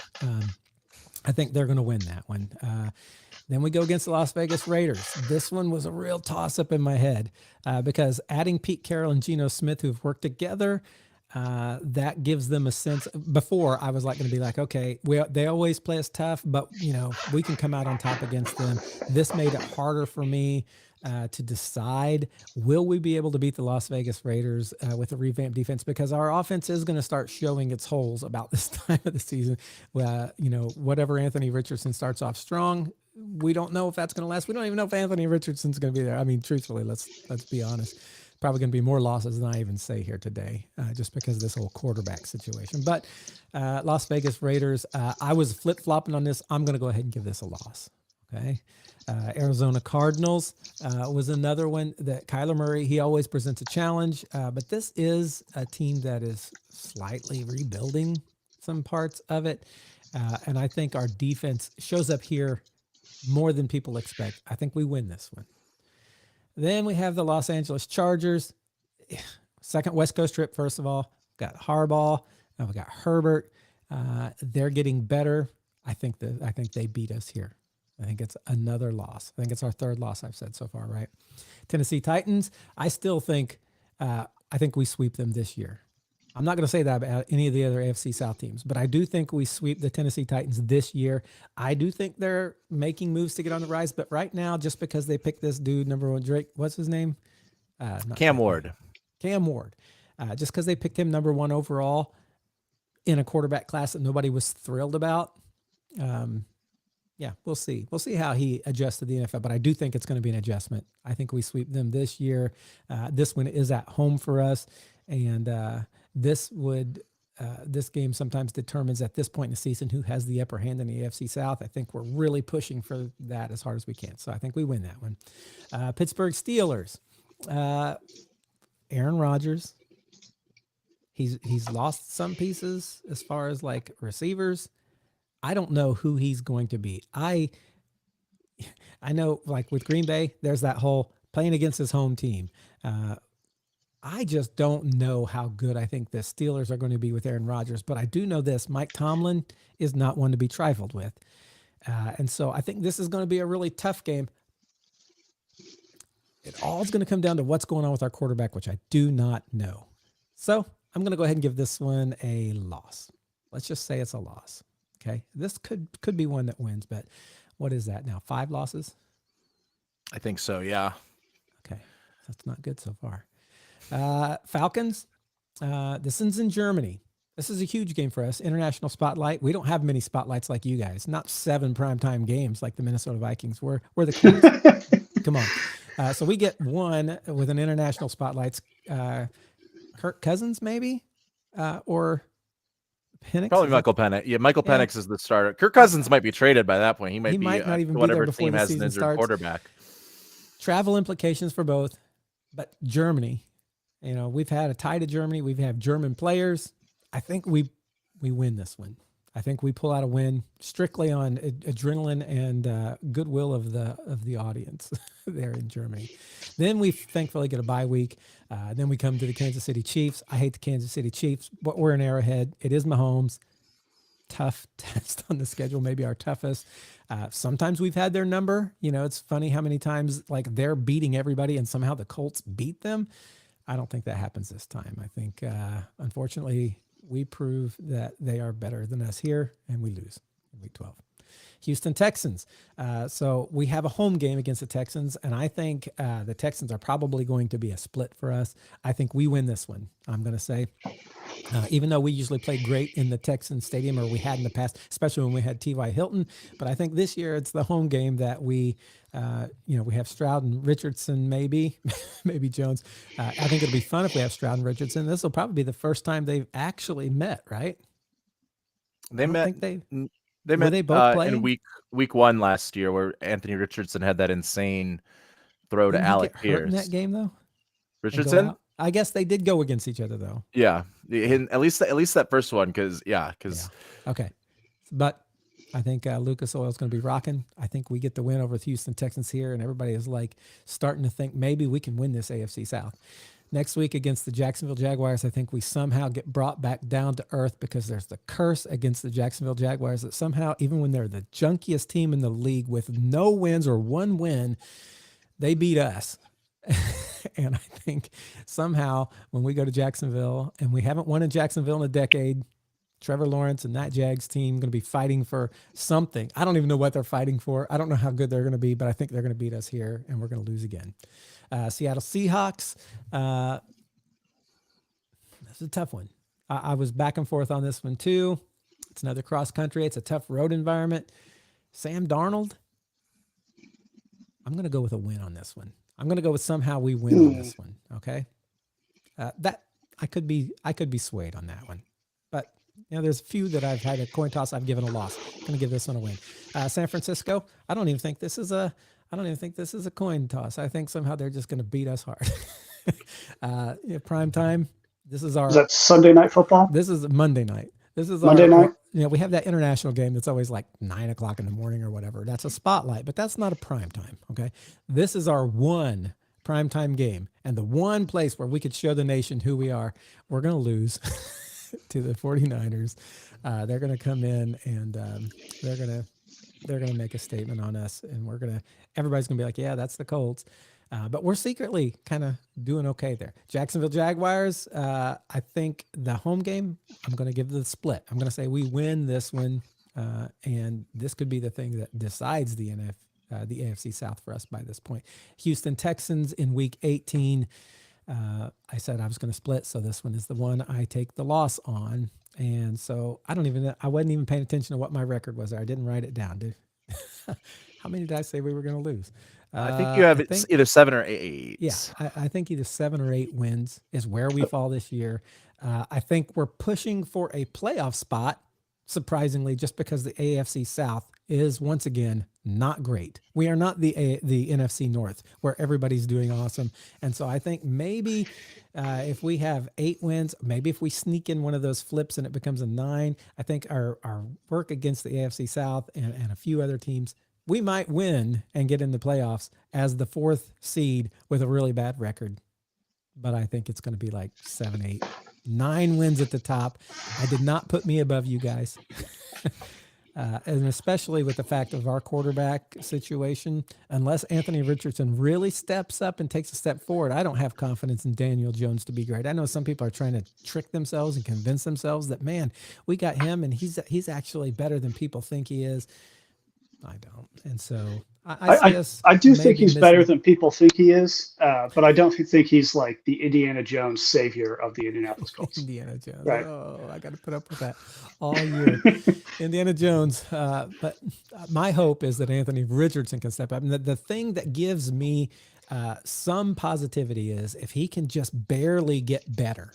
I think they're going to win that one. Then we go against the Las Vegas Raiders. This one was a real toss-up in my head because adding Pete Carroll and Geno Smith, who've worked together, that gives them a sense. Before, I was like going to be like, okay, they always play us tough, but we can come out on top against them. This made it harder for me to decide, will we be able to beat the Las Vegas Raiders with a revamped defense? Because our offense is going to start showing its holes about this time of the season. Whatever Anthony Richardson starts off strong, we don't know if that's going to last. We don't even know if Anthony Richardson's going to be there. I mean, truthfully, let's be honest. Probably going to be more losses than I even say here today, just because of this whole quarterback situation. But Las Vegas Raiders, I was flip-flopping on this. I'm going to go ahead and give this a loss. Okay. Arizona Cardinals was another one that Kyler Murray, he always presents a challenge, but this is a team that is slightly rebuilding some parts of it. And I think our defense shows up here more than people expect. I think we win this one. Then we have the Los Angeles Chargers. Second West Coast trip, first of all. Got Harbaugh. We got Herbert. They're getting better. I think they beat us here. I think it's another loss. I think it's our third loss I've said so far, right? Tennessee Titans, I still think I think we sweep them this year. I'm not going to say that about any of the other AFC South teams, but I do think we sweep the Tennessee Titans this year. I do think they're making moves to get on the rise, but right now, just because they picked this dude, number 1, Drake, what's his name? Cam Ward. Cam Ward. Just because they picked him number 1 overall in a quarterback class that nobody was thrilled about. Yeah, we'll see. We'll see how he adjusts to the NFL, but I do think it's going to be an adjustment. I think we sweep them this year. This one is at home for us, and this game sometimes determines at this point in the season who has the upper hand in the AFC South. I think we're really pushing for that as hard as we can, so I think we win that one. Pittsburgh Steelers. Aaron Rodgers. He's lost some pieces as far as like receivers. I don't know who he's going to be. I know, like with Green Bay, there's that whole playing against his home team. I just don't know how good I think the Steelers are going to be with Aaron Rodgers, but I do know this: Mike Tomlin is not one to be trifled with. And so I think this is going to be a really tough game. It all is going to come down to what's going on with our quarterback, which I do not know. So I'm going to go ahead and give this one a loss. Let's just say it's a loss. Okay. This could be one that wins, but what is that now? 5 losses? I think so. Yeah. Okay. That's not good so far. Falcons. This one's in Germany. This is a huge game for us. International spotlight. We don't have many spotlights like you guys. Not 7 primetime games like the Minnesota Vikings. We're the Kings. Come on. So we get one with an international spotlight. Kirk Cousins, maybe, or Penix. Probably Michael Penix. Yeah, Michael Penix is the starter. Kirk Cousins might be traded by that point. He might not even be whatever there before team the has an season injured starts. quarterback. Travel implications for both, but Germany. We've had a tie to Germany. We've had German players. I think we win this one. I think we pull out a win strictly on adrenaline and goodwill of the audience there in Germany. Then we thankfully get a bye week. Then we come to the Kansas City Chiefs. I hate the Kansas City Chiefs, but we're in Arrowhead. It is Mahomes. Tough test on the schedule, maybe our toughest. Sometimes we've had their number. It's funny how many times like they're beating everybody and somehow the Colts beat them. I don't think that happens this time. I think, unfortunately, we prove that they are better than us here, and we lose in week 12. Houston Texans. So we have a home game against the Texans, and I think the Texans are probably going to be a split for us. I think we win this one, I'm going to say. Even though we usually play great in the Texans stadium, or we had in the past, especially when we had T.Y. Hilton. But I think this year it's the home game that we have Stroud and Richardson, maybe Jones. I think it'll be fun if we have Stroud and Richardson. This will probably be the first time they've actually met, right? They met. They met were they both playing? in week 1 last year, where Anthony Richardson had that insane throw to Alec Pierce. Pierce In that game, though? Richardson? I guess they did go against each other, though. Yeah, at least that first one, because okay, but I think Lucas Oil's going to be rocking. I think we get the win over the Houston Texans here, and everybody is like starting to think maybe we can win this AFC South. Next week against the Jacksonville Jaguars, I think we somehow get brought back down to earth because there's the curse against the Jacksonville Jaguars that somehow, even when they're the junkiest team in the league with no wins or one win, they beat us. And I think somehow when we go to Jacksonville, and we haven't won in Jacksonville in a decade, Trevor Lawrence and that Jags team going to be fighting for something. I don't even know what they're fighting for. I don't know how good they're going to be, but I think they're going to beat us here, and we're going to lose again. Seattle Seahawks. This is a tough one. I was back and forth on this one too. It's another cross country. It's a tough road environment. Sam Darnold. I'm going to go with a win on this one. I'm going to go with somehow we win on this one. Okay. That I could be swayed on that one, but there's a few that I've had a coin toss. I've given a loss. I'm going to give this one a win. San Francisco. I don't even think this is a coin toss. I think somehow they're just going to beat us hard. Prime time. Is that Sunday Night Football? This is Monday night. This is Monday night. We have that international game that's always like 9:00 in the morning or whatever. That's a spotlight, but that's not a prime time. Okay. This is our one primetime game, and the one place where we could show the nation who we are. We're going to lose to the 49ers. They're going to come in and they're going to make a statement on us, and everybody's going to be like, yeah, that's the Colts. But we're secretly kind of doing okay there. Jacksonville Jaguars, I think the home game, I'm going to give the split. I'm going to say we win this one, and this could be the thing that decides the AFC South for us by this point. Houston Texans in week 18. I said I was going to split, so this one is the one I take the loss on. And so I wasn't even paying attention to what my record was there. I didn't write it down. How many did I say we were going to lose? I think you have either 7 or 8. Yeah, I think either 7 or 8 wins is where we fall this year. I think we're pushing for a playoff spot, surprisingly, just because the AFC South is once again not great. We are not the NFC North where everybody's doing awesome. And so I think maybe if we have 8 wins, maybe if we sneak in one of those flips and it becomes a 9, I think our work against the AFC South and a few other teams, we might win and get in the playoffs as the 4th seed with a really bad record. But I think it's going to be like 7, 8, 9 wins at the top. I did not put me above you guys. And especially with the fact of our quarterback situation, unless Anthony Richardson really steps up and takes a step forward, I don't have confidence in Daniel Jones to be great. I know some people are trying to trick themselves and convince themselves that, man, we got him and he's actually better than people think he is. I don't. And so I do think he's better than people think he is, but I don't think he's like the Indiana Jones savior of the Indianapolis Colts. Indiana Jones. Right. Oh, I got to put up with that all year. Indiana Jones. But my hope is that Anthony Richardson can step up. And the thing that gives me some positivity is if he can just barely get better.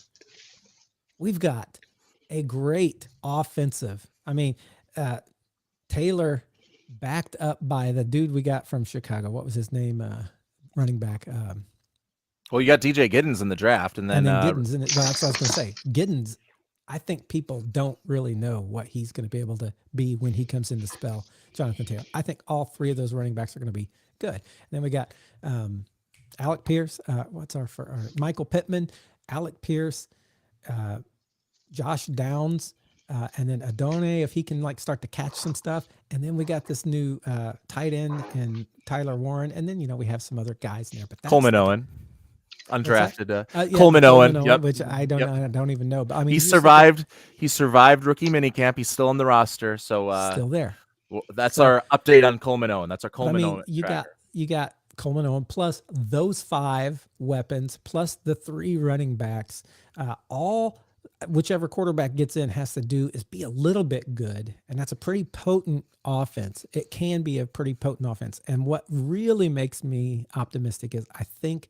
We've got a great offensive. I mean, Taylor backed up by the dude we got from Chicago. What was his name? Running back. Well, you got DJ Giddens in the draft, and then Giddens. That's what I was going to say. Giddens, I think people don't really know what he's going to be able to be when he comes in to spell Jonathan Taylor. I think all three of those running backs are going to be good. And then we got Alec Pierce. Michael Pittman, Alec Pierce, Josh Downs, and then Adone, if he can like start to catch some stuff. And then we got this new tight end and Tyler Warren. And then, we have some other guys in there. But that's Coleman Owen, undrafted. Coleman Owen, Owen, which I don't even know. But I mean, he survived. He survived rookie minicamp. He's still on the roster. So still there. That's our update on Coleman Owen. That's our Coleman Owen. You got Coleman Owen plus those 5 weapons plus the 3 running backs. All whichever quarterback gets in has to do is be a little bit good, and that's a pretty potent offense. It can be a pretty potent offense. And what really makes me optimistic is I think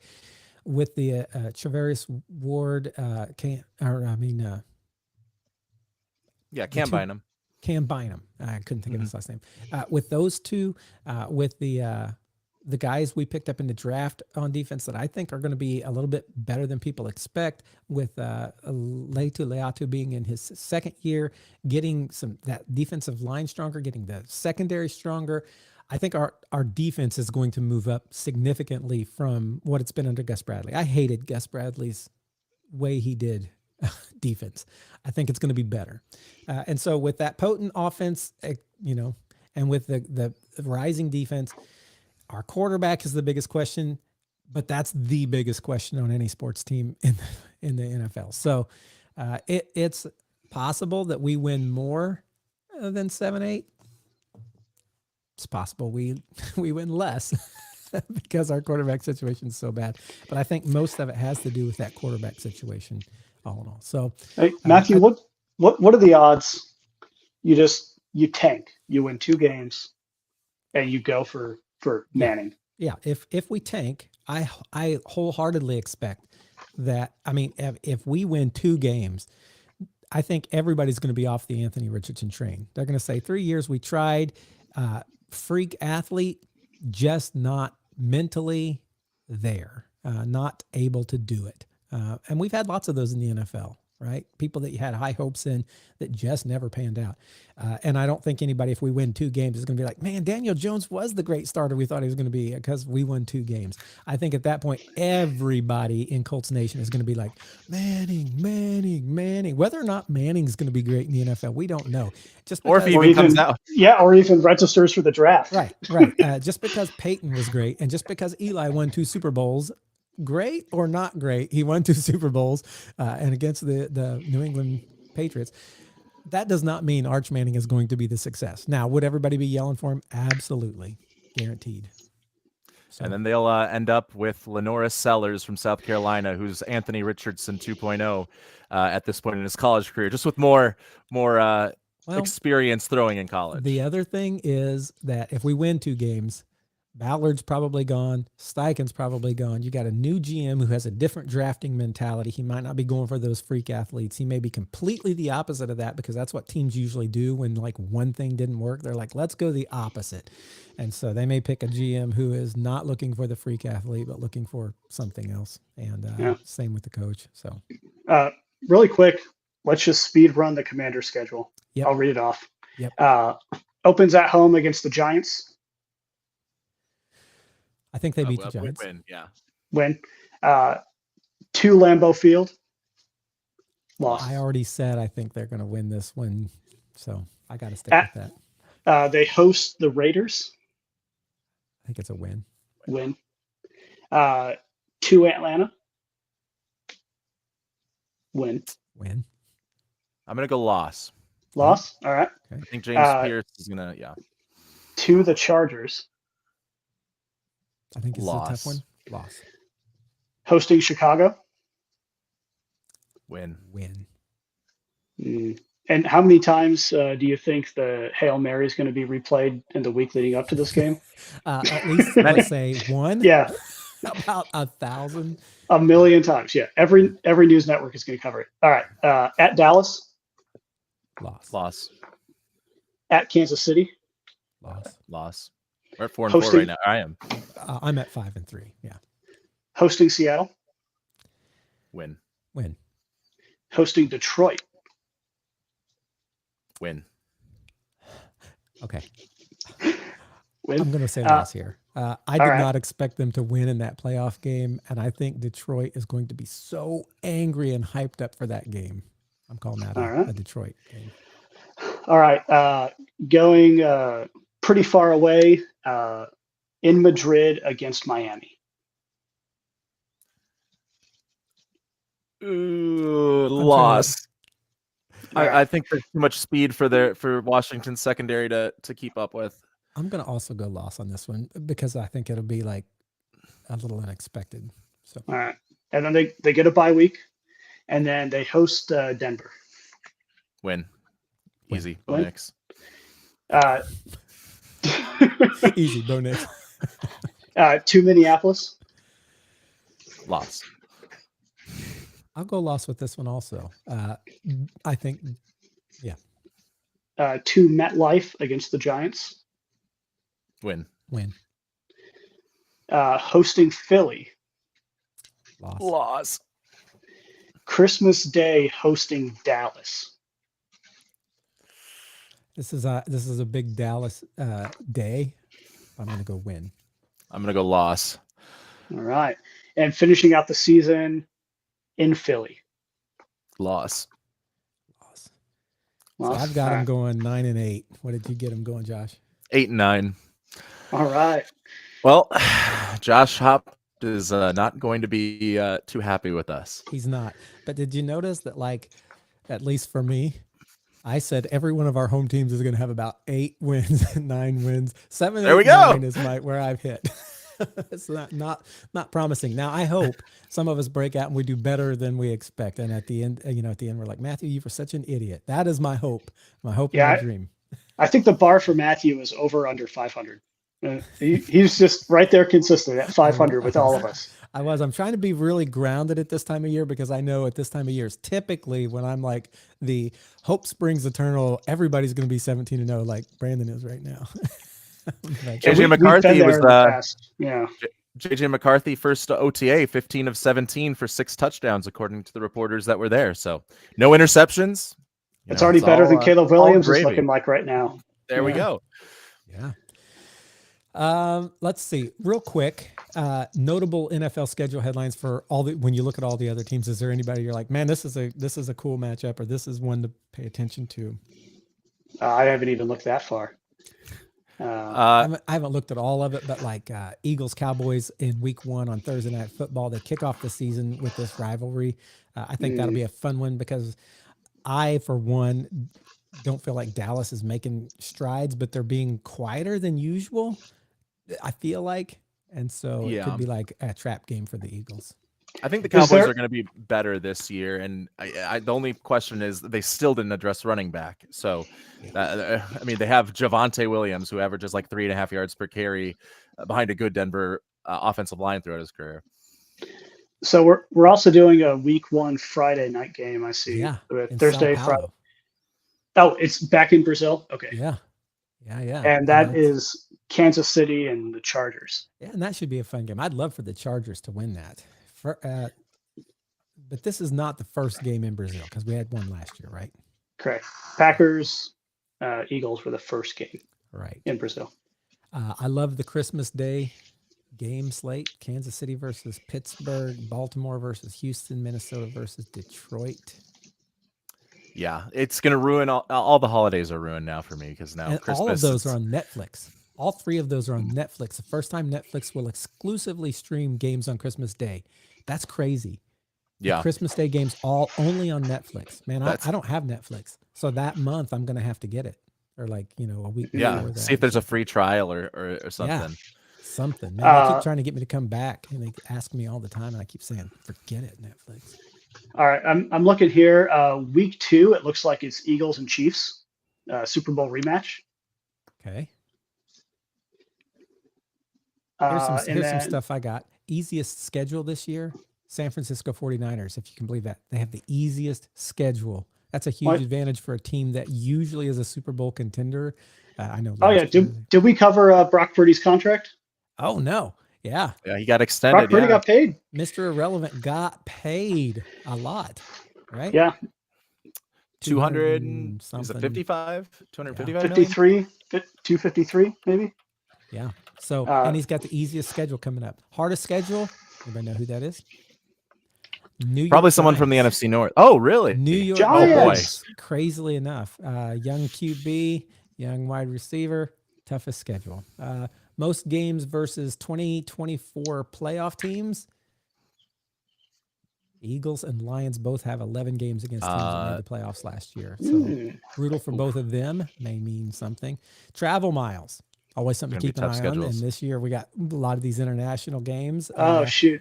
with the Travarius Ward, Cam Bynum. Cam Bynum. I couldn't think of his last name. With those two, with the guys we picked up in the draft on defense that I think are going to be a little bit better than people expect, with Leitu Leatu being in his second year, getting that defensive line stronger, getting the secondary stronger. I think our defense is going to move up significantly from what it's been under Gus Bradley. I hated Gus Bradley's way he did defense. I think it's going to be better. And so with that potent offense, and with the rising defense, our quarterback is the biggest question, but that's the biggest question on any sports team in the NFL. So it's possible that we win more than 7-8. It's possible we win less because our quarterback situation is so bad. But I think most of it has to do with that quarterback situation, all in all. So, hey, Matthew, what are the odds? You tank, you win 2 games, and you go for Manning. Yeah. If we tank, I wholeheartedly expect that. I mean, if we win 2 games, I think everybody's going to be off the Anthony Richardson train. They're going to say 3 years we tried, freak athlete, just not mentally there, not able to do it. And we've had lots of those in the NFL, right? People that you had high hopes in that just never panned out. And I don't think anybody, if we win 2 games, is going to be like, man, Daniel Jones was the great starter we thought he was going to be because we won 2 games. I think at that point, everybody in Colts Nation is going to be like, Manning. Whether or not Manning's going to be great in the NFL, we don't know. Just because, or if he even comes out. Yeah, or even registers for the draft. Right. Just because Peyton was great and just because Eli won 2 Super Bowls, great or not great, he won 2 Super Bowls and against the New England Patriots. That does not mean Arch Manning is going to be the success. Now, would everybody be yelling for him? Absolutely. Guaranteed. So. And then they'll end up with Lenoris Sellers from South Carolina, who's Anthony Richardson 2.0 at this point in his college career, just with more experience throwing in college. The other thing is that if we win 2 games, Ballard's probably gone. Steichen's probably gone. You got a new GM who has a different drafting mentality. He might not be going for those freak athletes. He may be completely the opposite of that because that's what teams usually do when like one thing didn't work. They're like, let's go the opposite. And so they may pick a GM who is not looking for the freak athlete, but looking for something else. And same with the coach. So really quick, let's just speed run the Commander schedule. Yep. I'll read it off. Yep. Opens at home against the Giants. I think they beat the Giants. Win. 2 Lambeau Field. Loss. I already said I think they're going to win this one, so I got to stick with that. They host the Raiders. I think it's a win. Win. 2 Atlanta. Win. I'm going to go loss. Loss? All right. Okay. I think James Pierce is going to, 2 the Chargers. I think it's a tough one. Loss. Hosting Chicago. Win. And how many times do you think the Hail Mary is going to be replayed in the week leading up to this game? At least, let's say 1. Yeah. About 1,000. 1,000,000 times. Yeah. Every news network is going to cover it. All right. At Dallas. Loss. At Kansas City. Loss. We're at 4-4 right now. I am. I'm at 5-3. Yeah. Hosting Seattle. Win. Hosting Detroit. Win. Okay. Win. I'm going to say loss here. I did right. not expect them to win in that playoff game, and I think Detroit is going to be so angry and hyped up for that game. I'm calling that a Detroit game. All right. Going pretty far away in Madrid against Miami. Ooh, loss. Right. I think there's too much speed for Washington's secondary to keep up with. I'm going to also go loss on this one because I think it'll be like a little unexpected. So All right. And then they get a bye week, and then they host Denver. Win. Easy. Bo Win. Nix. Easy, Bo Nix. To Minneapolis. Loss. I'll go loss with this one also. I think, yeah. To MetLife against the Giants. Win. Hosting Philly. Loss. Christmas Day hosting Dallas. This is a big Dallas day. I'm going to go win. I'm going to go loss. All right. And finishing out the season in Philly. Loss. So I've got them going 9-8. What did you get them going, Josh? 8-9. All right. Well, Josh Hop is not going to be too happy with us. He's not. But did you notice that, like, at least for me, I said every one of our home teams is going to have about 8 wins, 9 wins. 7, there 8, we go. 9 is where I've hit. It's not promising. Now I hope some of us break out and we do better than we expect. And at the end, we're like, Matthew, you were such an idiot. That is my hope. My hope and my dream. I think the bar for Matthew is over under 500. He's just right there consistent at 500 with all of us. I'm trying to be really grounded at this time of year because I know at this time of year is typically when I'm like the hope springs eternal. Everybody's going to be 17-0 like Brandon is right now. JJ McCarthy was JJ McCarthy first OTA, 15 of 17 for 6 touchdowns, according to the reporters that were there. So no interceptions. It's already better than Caleb Williams is looking like right now. There we go. Yeah. Let's see real quick. Notable NFL schedule headlines for when you look at all the other teams. Is there anybody you're like, man, this is a cool matchup, or this is one to pay attention to? I haven't even looked that far. I haven't looked at all of it, but like Eagles Cowboys in week 1 on Thursday Night Football, they kick off the season with this rivalry. I think that'll be a fun one because I, for one, don't feel like Dallas is making strides, but they're being quieter than usual, I feel like. And so it could be like a trap game for the Eagles. I think the Cowboys are going to be better this year, and the only question is they still didn't address running back. So, I mean, they have Javonte Williams, who averages like 3.5 yards per carry behind a good Denver offensive line throughout his career. So we're also doing a week 1 Friday night game. I see. Yeah, Thursday, Friday. Oh, it's back in Brazil. Okay. Yeah. And that is Kansas City and the Chargers. Yeah, and that should be a fun game. I'd love for the Chargers to win that. But this is not the first game in Brazil because we had one last year, right? Correct. Packers, Eagles were the first game, right, in Brazil. I love the Christmas Day game slate: Kansas City versus Pittsburgh, Baltimore versus Houston, Minnesota versus Detroit. Yeah, it's going to ruin all the holidays are ruined now for me because now Christmas. All of those are on Netflix. All 3 of those are on Netflix. The first time Netflix will exclusively stream games on Christmas Day. That's crazy. Yeah. The Christmas Day games all only on Netflix. Man, I don't have Netflix. So that month I'm going to have to get it. Or like, a week before that. See if there's a free trial or something. Yeah, something. Man, they keep trying to get me to come back. And they ask me all the time. And I keep saying, forget it, Netflix. All right. I'm looking here. Week 2, it looks like it's Eagles and Chiefs. Super Bowl rematch. Okay. Here's some stuff I got. Easiest schedule this year, San Francisco 49ers, if you can believe that. They have the easiest schedule. That's a huge advantage for a team that usually is a Super Bowl contender. I know. Oh, yeah. Did we cover Brock Purdy's contract? Oh, no. Yeah. Yeah, he got extended. Brock Purdy got paid. Mr. Irrelevant got paid a lot, right? Yeah. 200 and is it something. 55? 255 million? 53, 253 maybe. Yeah. So, Uh, and he's got the easiest schedule coming up. Hardest schedule. Anybody know who that is? New York Probably someone from the Giants. NFC North. Oh, really? New York Giants. Oh boy. Giants. Crazily enough, young QB, young wide receiver, toughest schedule. Most games versus 2024 playoff teams. Eagles and Lions both have 11 games against teams that made the playoffs last year. So brutal for both of them, may mean something. Travel miles, always something to Gonna be keep an tough eye schedules. on. And this year we got a lot of these international games. Oh shoot!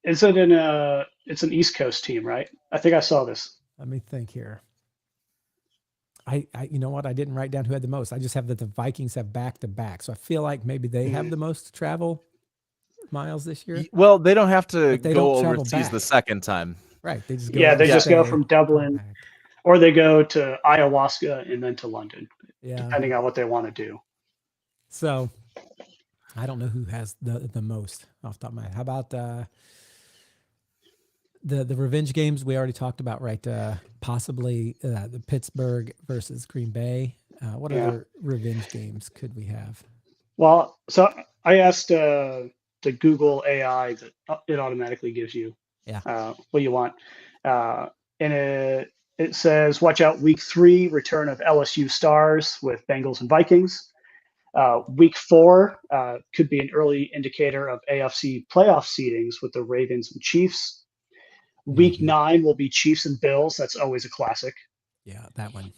It's an East Coast team, right? I think I saw this. Let me think here. I you know what? I didn't write down who had the most. I just have that the Vikings have back to back. So I feel like maybe they have the most travel miles this year. Well, they don't have to But they go don't travel overseas back. the second time. Right. They just go. Yeah, they just go stay, from Dublin, come back. or they go to ayahuasca and then to London, Yeah. depending on what they want to do. So I don't know who has the most off the top of my head. How about the revenge games we already talked about, right? Possibly the Pittsburgh versus Green Bay. What other revenge games could we have? Well, so I asked the Google AI that it automatically gives you what you want. And it says, watch out, week 3, return of LSU Stars with Bengals and Vikings. Week 4 could be an early indicator of AFC playoff seedings with the Ravens and Chiefs. Week 9 will be Chiefs and Bills. That's always a classic. Yeah, that one.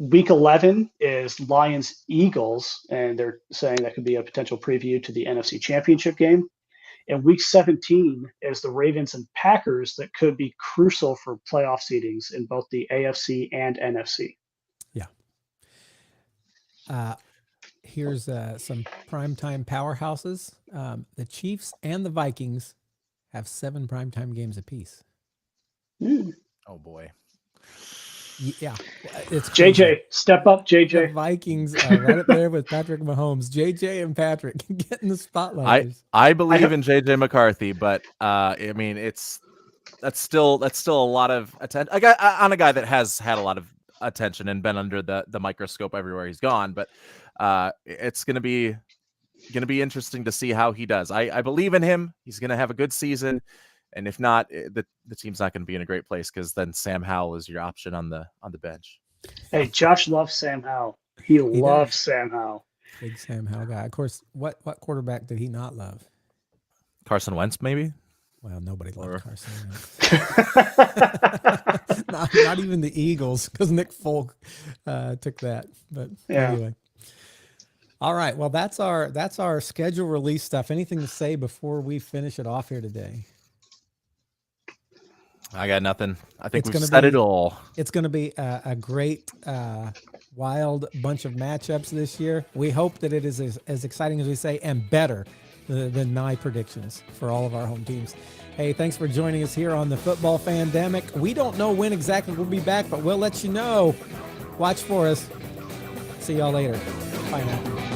Week 11 is Lions Eagles, and they're saying that could be a potential preview to the NFC Championship game. And week 17 is the Ravens and Packers that could be crucial for playoff seedings in both the AFC and NFC. Yeah. Here's some primetime powerhouses. The Chiefs and the Vikings have 7 primetime games apiece. Oh boy. Yeah, it's JJ, crazy. step up, The JJ. Vikings are right up there with Patrick Mahomes. JJ and Patrick getting the spotlight. I believe in JJ McCarthy, but I mean that's still a lot of attention. On a guy that has had a lot of attention and been under the microscope everywhere he's gone. But it's gonna be interesting to see how he does. I believe in him. He's gonna have a good season. And if not, the team's not going to be in a great place because then Sam Howell is your option on the bench. Hey, Josh loves Sam Howell. He loves does. Sam Howell. Big Sam Howell guy. Of course, what quarterback did he not love? Carson Wentz, maybe? Well, nobody loved Carson Wentz. not even the Eagles, because Nick Folk took that. But anyway. All right. Well, that's our schedule release stuff. Anything to say before we finish it off here today? I got nothing. I think we've said it all. It's going to be a great, wild bunch of matchups this year. We hope that it is as exciting as we say and better than my predictions for all of our home teams. Hey, thanks for joining us here on the Football Fandemic. We don't know when exactly we'll be back, but we'll let you know. Watch for us. See y'all later. Bye now.